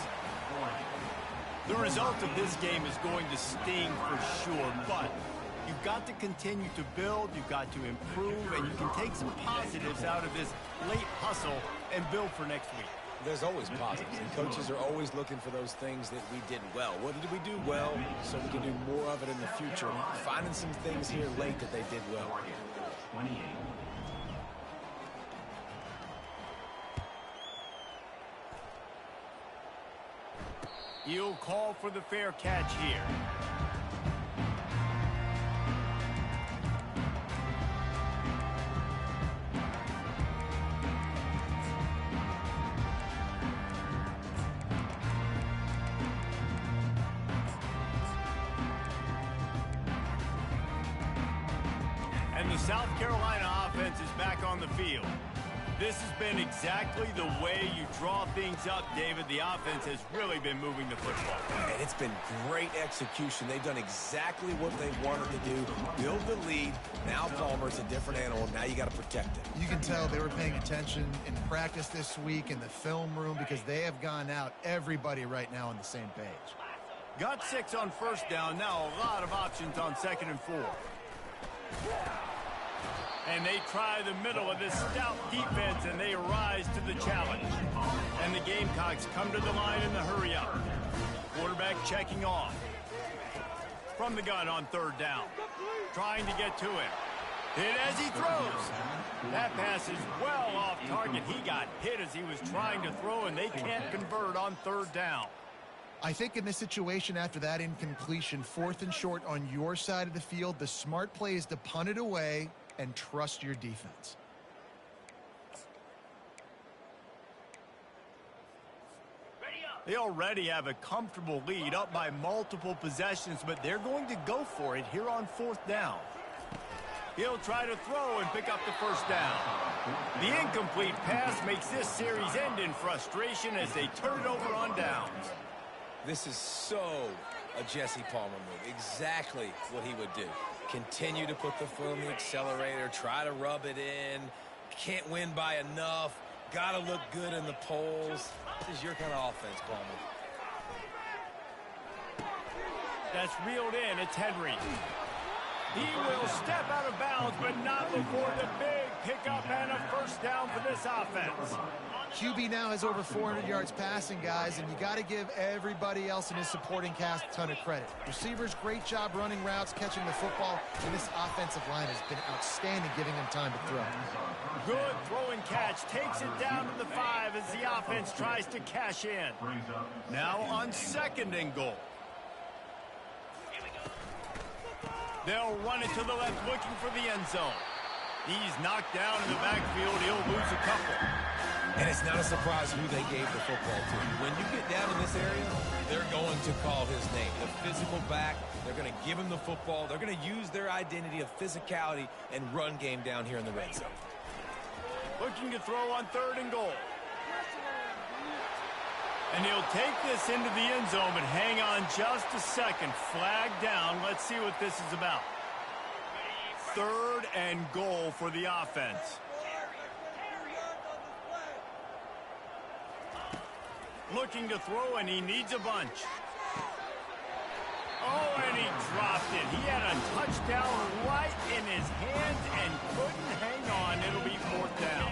The result of this game is going to sting for sure, but you've got to continue to build, you've got to improve, and you can take some positives out of this late hustle and build for next week. There's always positives, and coaches are always looking for those things that we did well. What did we do well so we can do more of it in the future? Finding some things here late that they did well. 28. He'll call for the fair catch here. And the South Carolina offense is back on the field. This has been exactly the way you draw things up, David. The offense has really been moving the football. And it's been great execution. They've done exactly what they wanted to do. Build the lead. Now Palmer's a different animal. Now you got to protect it. You can tell they were paying attention in practice this week in the film room because they have gone out, everybody right now on the same page. Got 6 on first down. Now a lot of options on 2nd and 4. And they try the middle of this stout defense, and they rise to the challenge. And the Gamecocks come to the line in the hurry-up. Quarterback checking off. From the gun on 3rd down. Trying to get to him. Hit as he throws. That pass is well off target. He got hit as he was trying to throw, and they can't convert on 3rd down. I think in this situation after that incompletion, 4th and short on your side of the field, the smart play is to punt it away and trust your defense. They already have a comfortable lead up by multiple possessions, but they're going to go for it here on 4th down. He'll try to throw and pick up the 1st down. The incomplete pass makes this series end in frustration as they turn it over on downs. This is so a Jesse Palmer move. Exactly what he would do. Continue to put the foot on the accelerator, try to rub it in. Can't win by enough. Got to look good in the polls. This is your kind of offense, Palmer. That's reeled in. It's Henry. He will step out of bounds, but not before the big pickup and a 1st down for this offense. QB now has over 400 yards passing, guys, and you got to give everybody else in his supporting cast a ton of credit. Receivers, great job running routes, catching the football, and this offensive line has been outstanding, giving him time to throw. Good throw and catch, takes it down to the 5 as the offense tries to cash in. Now on 2nd and goal. They'll run it to the left, looking for the end zone. He's knocked down in the backfield. He'll lose a couple. And it's not a surprise who they gave the football to. When you get down in this area, they're going to call his name. The physical back, they're going to give him the football. They're going to use their identity of physicality and run game down here in the red zone. Looking to throw on 3rd and goal. And he'll take this into the end zone, but hang on just a second. Flag down. Let's see what this is about. 3rd and goal for the offense. Looking to throw, and he needs a bunch. Oh, and he dropped it. He had a touchdown right in his hands and couldn't hang on. It'll be 4th down.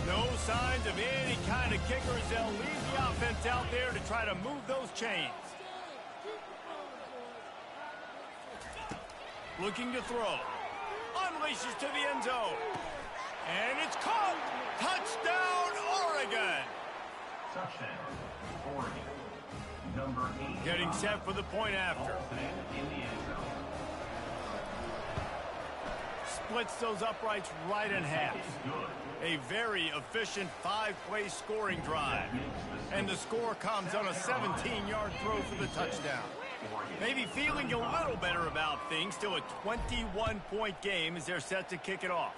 No signs of any kind of kickers. They'll leave the offense out there to try to move those chains. Looking to throw. Unleashes to the end zone. And it's caught. Touchdown, Oregon. Touchdown, Oregon. Number 8. Getting set for the point after. In the end zone. Splits those uprights right in half. A very efficient 5-play scoring drive. And the score comes on a 17-yard throw for the touchdown. Maybe feeling a little better about things. Still a 21-point game as they're set to kick it off.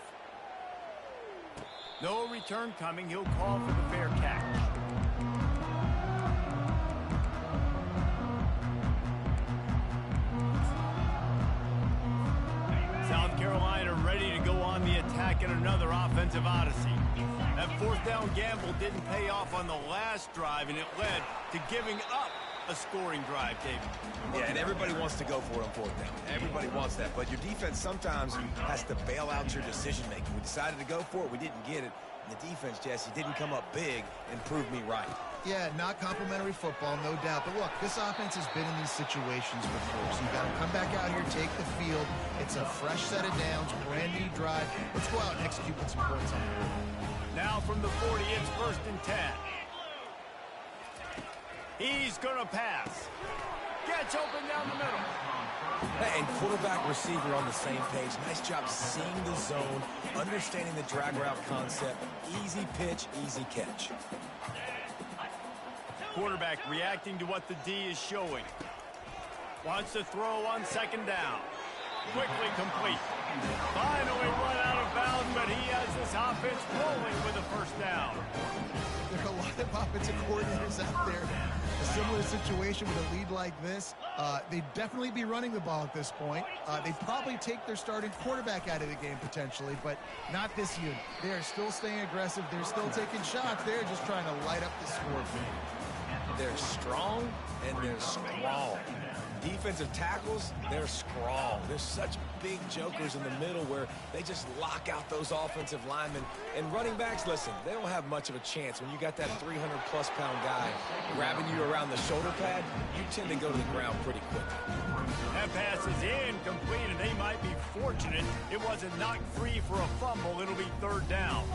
No return coming. He'll call for the fair catch. South Carolina ready to go on the attack in another offensive odyssey. That 4th down gamble didn't pay off on the last drive, and it led to giving up a scoring drive, David. Yeah, and everybody wants to go for it on fourth down. Everybody wants that, but your defense sometimes has to bail out your decision-making. We decided to go for it. We didn't get it. And the defense, Jesse, didn't come up big and prove me right. Yeah, not complimentary football, no doubt. But look, this offense has been in these situations before, so you got to come back out here, take the field. It's a fresh set of downs, brand new drive. Let's go out and execute with some points on the board. Now from the 40, it's 1st and 10. He's going to pass. Gets open down the middle. Hey, and quarterback, receiver on the same page. Nice job seeing the zone, understanding the drag route concept. Easy pitch, easy catch. Quarterback reacting to what the D is showing. Wants to throw on 2nd down. Quickly complete. Finally run out of bounds, but he has this offense rolling with a 1st down. There are a lot of offensive coordinators out there. A similar situation with a lead like this. They'd definitely be running the ball at this point. They'd probably take their starting quarterback out of the game potentially, but not this unit. They are still staying aggressive. They're still taking shots. They're just trying to light up the scoreboard. They're strong and they're strong. Defensive tackles, they're strong. There's such big jokers in the middle where they just lock out those offensive linemen. And running backs, listen, they don't have much of a chance. When you got that 300-plus pound guy grabbing you around the shoulder pad, you tend to go to the ground pretty quickly. That pass is incomplete, and they might be fortunate it wasn't knocked free for a fumble. It'll be 3rd down.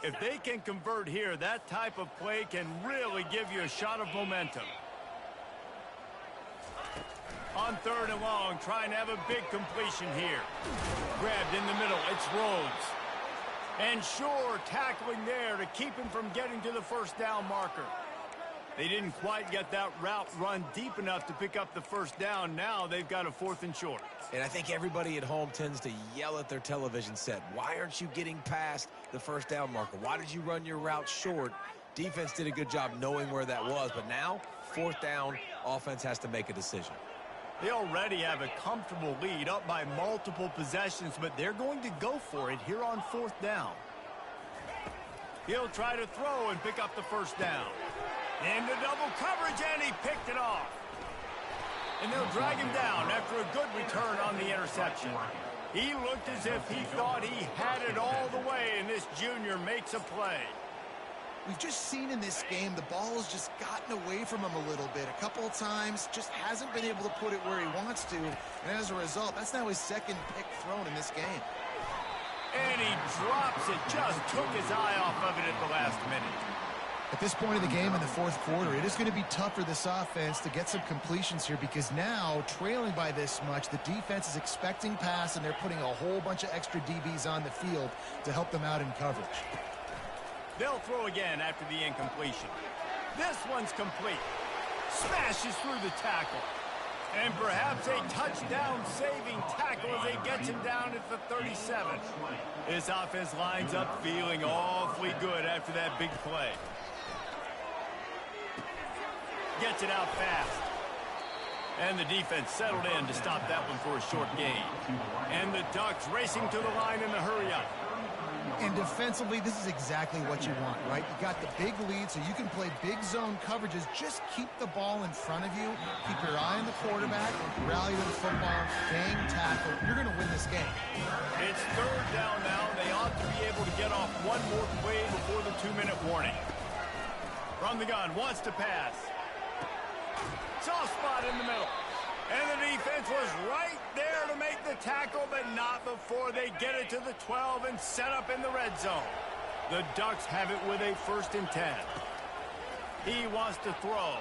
If they can convert here, that type of play can really give you a shot of momentum. On 3rd and long, trying to have a big completion here. Grabbed in the middle, it's Rhodes. And Shore tackling there to keep him from getting to the 1st down marker. They didn't quite get that route run deep enough to pick up the 1st down. Now they've got a 4th and short. And I think everybody at home tends to yell at their television set. Why aren't you getting past the 1st down marker? Why did you run your route short? Defense did a good job knowing where that was, but now 4th down, offense has to make a decision. They already have a comfortable lead up by multiple possessions, but they're going to go for it here on 4th down. He'll try to throw and pick up the 1st down. Into double coverage, and he picked it off. And they'll drag him down after a good return on the interception. He looked as if he thought he had it all the way, and this junior makes a play. We've just seen in this game the ball has just gotten away from him a little bit. A couple of times, just hasn't been able to put it where he wants to. And as a result, that's now his 2nd pick thrown in this game. And he drops it, just took his eye off of it at the last minute. At this point of the game in the 4th quarter, it is going to be tough for this offense to get some completions here because now, trailing by this much, the defense is expecting pass, and they're putting a whole bunch of extra DBs on the field to help them out in coverage. They'll throw again after the incompletion. This one's complete. Smashes through the tackle. And perhaps a touchdown-saving tackle as they get him down at the 37. This offense lines up feeling awfully good after that big play. Gets it out fast. And the defense settled in to stop that one for a short gain. And the Ducks racing to the line in the hurry-up. And defensively, this is exactly what you want, right? You got the big lead, so you can play big zone coverages. Just keep the ball in front of you. Keep your eye on the quarterback. Rally to the football. Bang, tackle. You're going to win this game. It's 3rd down now. They ought to be able to get off one more play before the 2-minute warning. From the gun, wants to pass. Soft spot in the middle. And the defense was right there to make the tackle, but not before they get it to the 12 and set up in the red zone. The Ducks have it with a 1st and 10. He wants to throw.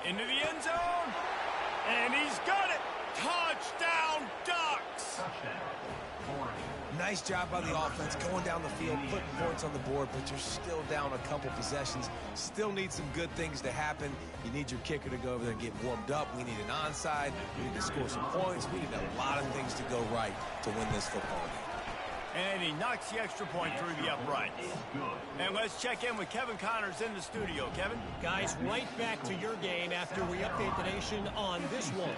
Into the end zone. And he's got it. Touchdown, Ducks! Nice job by the offense going down the field, putting points on the board, but you're still down a couple possessions. Still need some good things to happen. You need your kicker to go over there and get warmed up. We need an onside. We need to score some points. We need a lot of things to go right to win this football game. And he knocks the extra point through the uprights. And let's check in with Kevin Connors in the studio. Kevin? Guys, right back to your game after we update the nation on this one.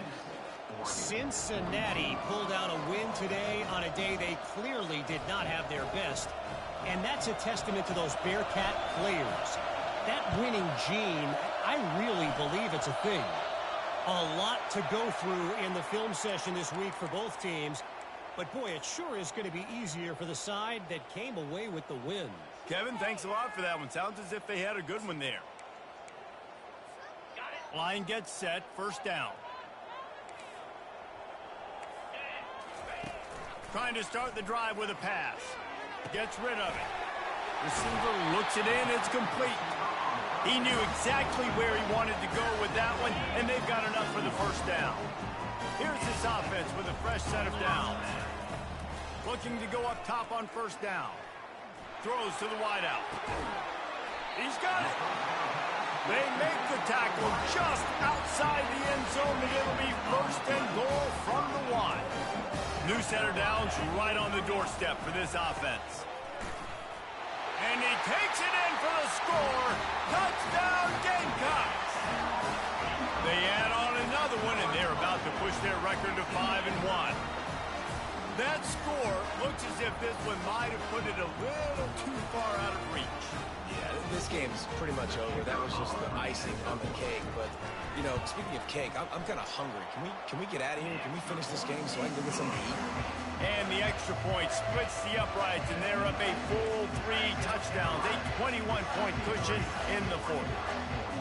Cincinnati pulled out a win today on a day they clearly did not have their best. And that's a testament to those Bearcat players. That winning gene, I really believe it's a thing. A lot to go through in the film session this week for both teams. But, boy, it sure is going to be easier for the side that came away with the win. Kevin, thanks a lot for that one. Sounds as if they had a good one there. Line gets set. First down. Trying to start the drive with a pass. Gets rid of it. Receiver looks it in. It's complete. He knew exactly where he wanted to go with that one, and they've got enough for the first down. Here's this offense with a fresh set of downs. Looking to go up top on first down. Throws to the wideout. He's got it. They make the tackle just outside the end zone, and it'll be first and goal from the 1. New set of downs right on the doorstep for this offense. And he takes it in for the score. Touchdown, Gamecocks. They add on another one, and they're about to push their record to 5-1. That score looks as if this one might have put it a little too far out of reach. Yeah, this game's pretty much over. That was just the icing on the cake. But, you know, speaking of cake, I'm kind of hungry. Can we get out of here? Can we finish this game so I can go get something to eat? And the extra point splits the uprights, and they're up a full 3 touchdowns, a 21-point cushion in the 4th.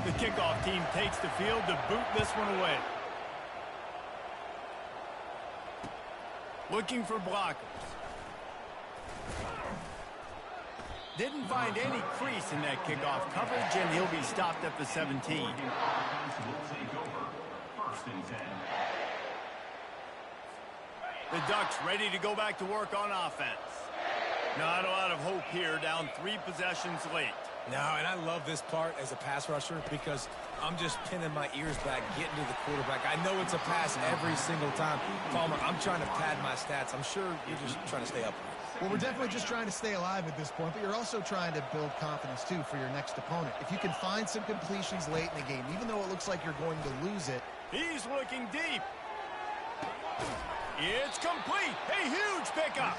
The kickoff team takes the field to boot this one away. Looking for blockers. Didn't find any crease in that kickoff coverage, and he'll be stopped at the 17. The Ducks ready to go back to work on offense. Not a lot of hope here, down 3 possessions late. No, and I love this part as a pass rusher because I'm just pinning my ears back, getting to the quarterback. I know it's a pass every single time. Palmer, I'm trying to pad my stats. I'm sure you're just trying to stay up. Well, we're definitely just trying to stay alive at this point, but you're also trying to build confidence, too, for your next opponent. If you can find some completions late in the game, even though it looks like you're going to lose it. He's looking deep. It's complete. A huge pickup.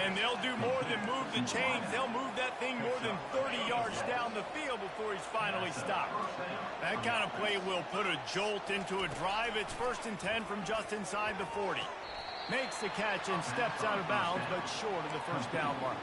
And they'll do more than move the chains. They'll move that thing more than 30 yards down the field before he's finally stopped. That kind of play will put a jolt into a drive. It's 1st and 10 from just inside the 40. Makes the catch and steps out of bounds, but short of the first down mark.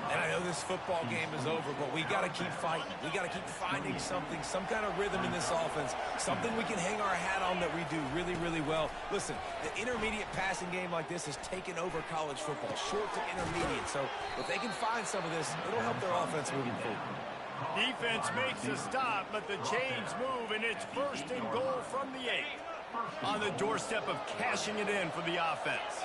And I know this football game is over, but we got to keep fighting. We got to keep finding something, some kind of rhythm in this offense, something we can hang our hat on that we do really, really well. Listen, the intermediate passing game like this has taken over college football, short to intermediate. So if they can find some of this, it'll help their offense moving forward. Defense makes a stop, but the chains move, and it's 1st and goal from the 8. On the doorstep of cashing it in for the offense.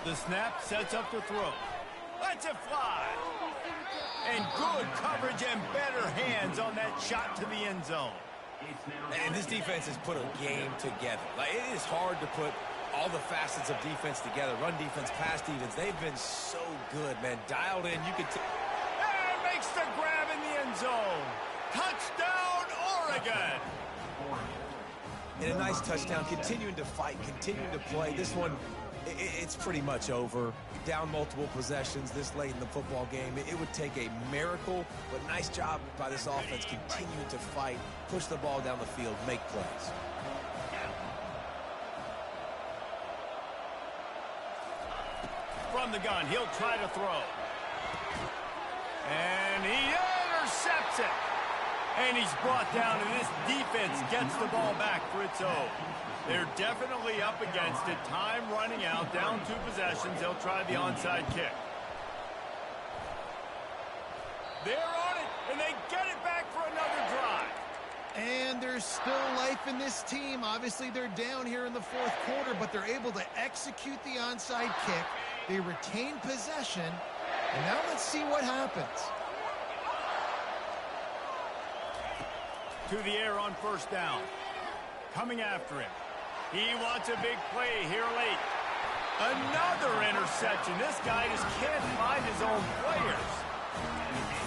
The snap sets up the throw. Lets it fly. And good coverage and better hands on that shot to the end zone. And this defense has put a game together. Like, it is hard to put all the facets of defense together. Run defense, pass defense. They've been so good, man. Dialed in. You could makes the grab in the end zone. Touchdown, Oregon. And a nice touchdown. Continuing to fight, continuing to play. This one, it's pretty much over. Down multiple possessions this late in the football game. It would take a miracle, but nice job by this offense continuing to fight, push the ball down the field, make plays. From the gun, he'll try to throw. And he intercepts it. And he's brought down, and this defense gets the ball back for its own. They're definitely up against it. Time running out, down 2 possessions. They'll try the onside kick. They're on it, and they get it back for another drive. And there's still life in this team. Obviously, they're down here in the 4th quarter, but they're able to execute the onside kick. They retain possession. And now let's see what happens. To the air on first down. Coming after him. He wants a big play here late. Another interception. This guy just can't find his own players.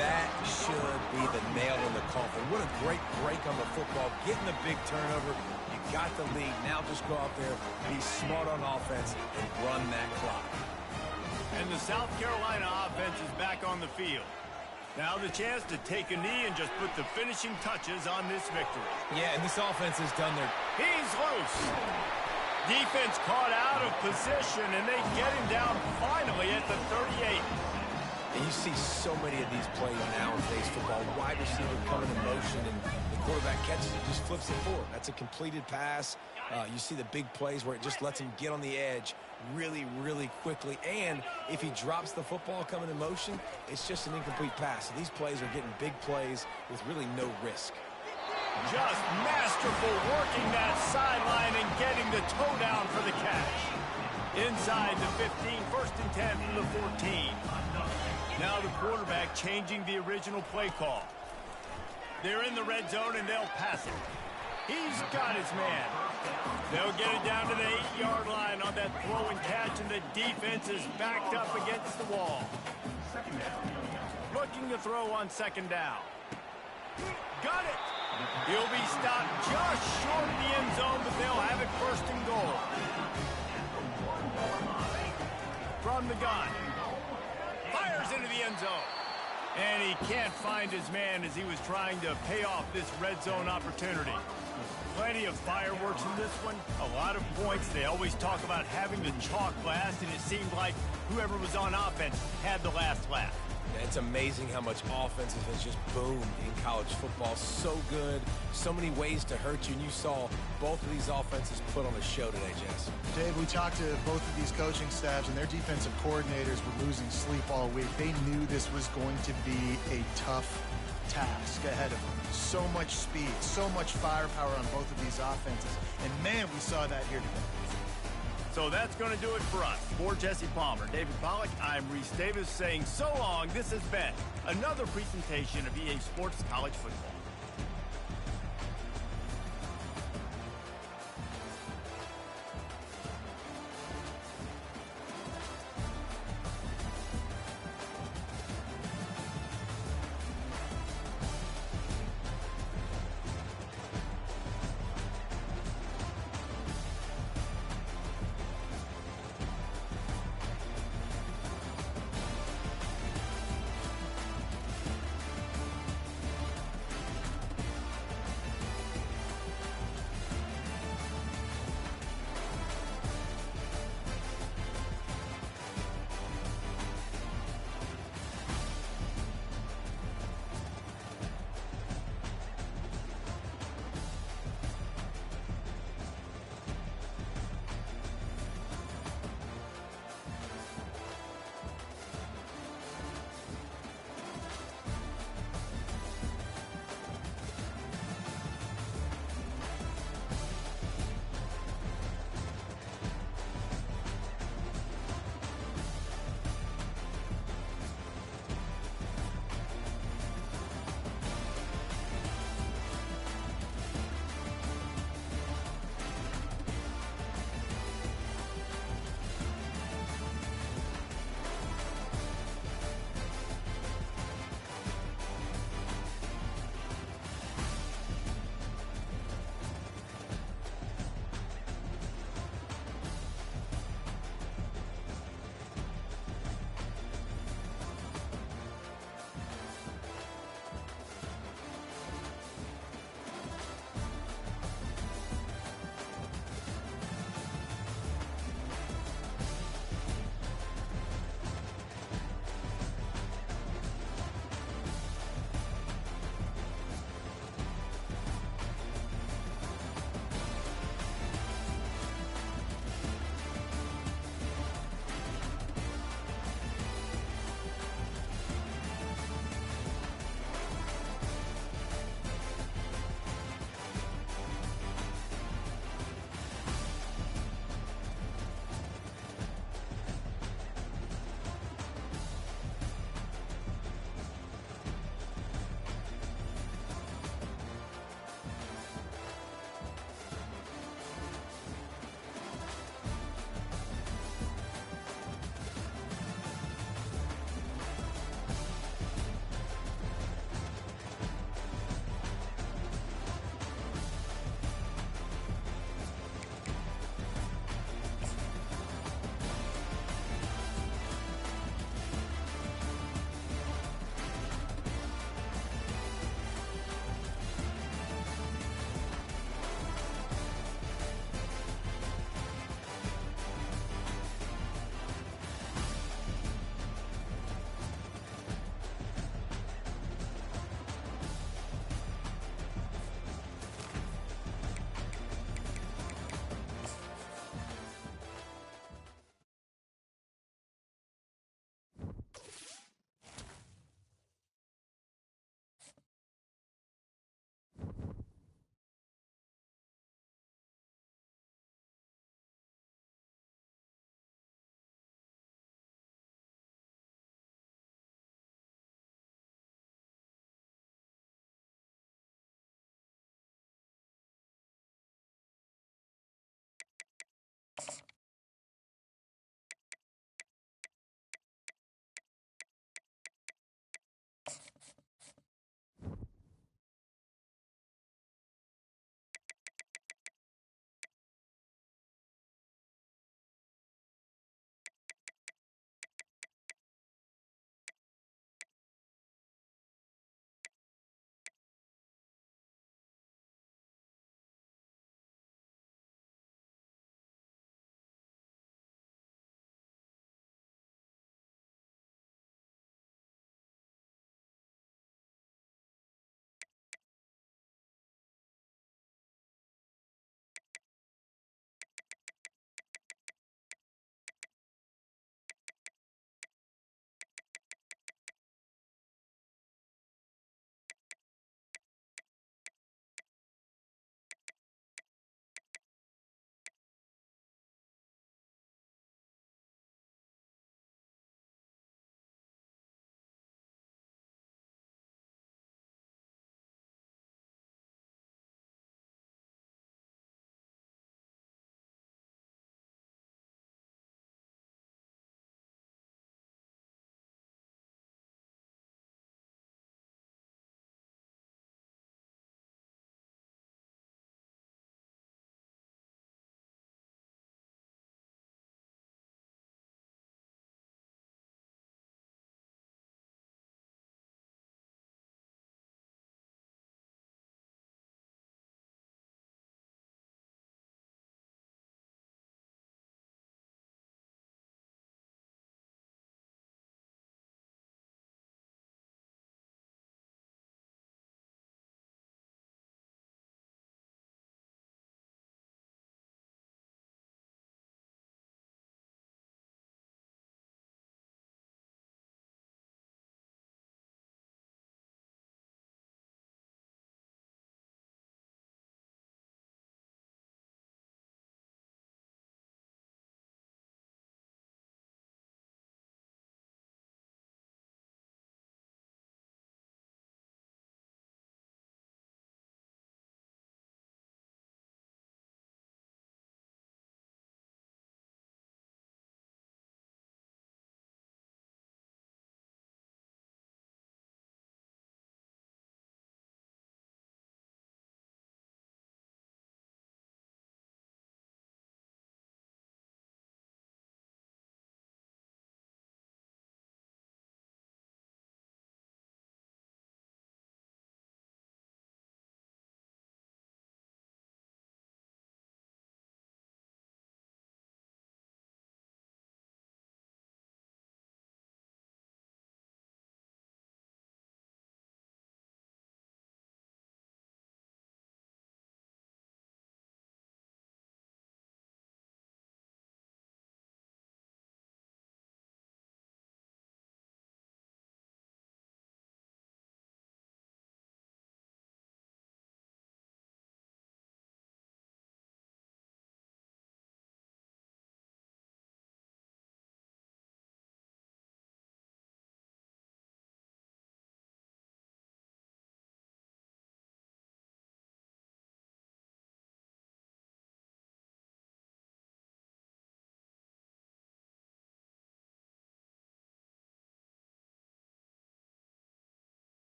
That should be the nail in the coffin. What a great break on the football. Getting the big turnover. You got the lead. Now just go out there, be smart on offense, and run that clock. And the South Carolina offense is back on the field. Now the chance to take a knee and just put the finishing touches on this victory. Yeah, and this offense has done their... He's loose. Defense caught out of position, and they get him down finally at the 38. And you see so many of these plays now in today's football. Wide receiver coming in motion, and the quarterback catches it, just flips it forward. That's a completed pass. You see the big plays where it just lets him get on the edge really, really quickly. And if he drops the football coming in motion, it's just an incomplete pass. So these plays are getting big plays with really no risk. Just masterful working that sideline and getting the toe down for the catch. Inside the 15, first and 10 from the 14. Now the quarterback changing the original play call. They're in the red zone and they'll pass it. He's got his man. They'll get it down to the 8-yard line on that throw and catch, and the defense is backed up against the wall. Looking to throw on second down. Got it. He'll be stopped just short of the end zone, but they'll have it first and goal. From the gun. Fires into the end zone. And he can't find his man as he was trying to pay off this red zone opportunity. Plenty of fireworks in this one. A lot of points. They always talk about having the chalk last, and it seemed like whoever was on offense had the last laugh. It's amazing how much offense has just boomed in college football. So good, so many ways to hurt you, and you saw both of these offenses put on a show today, Jess. Dave, we talked to both of these coaching staffs, and their defensive coordinators were losing sleep all week. They knew this was going to be a tough task ahead of them. So much speed, so much firepower on both of these offenses, and man, we saw that here today. So that's going to do it for us. For Jesse Palmer, David Pollack, I'm Reese Davis saying so long. This has been another presentation of EA Sports College Football.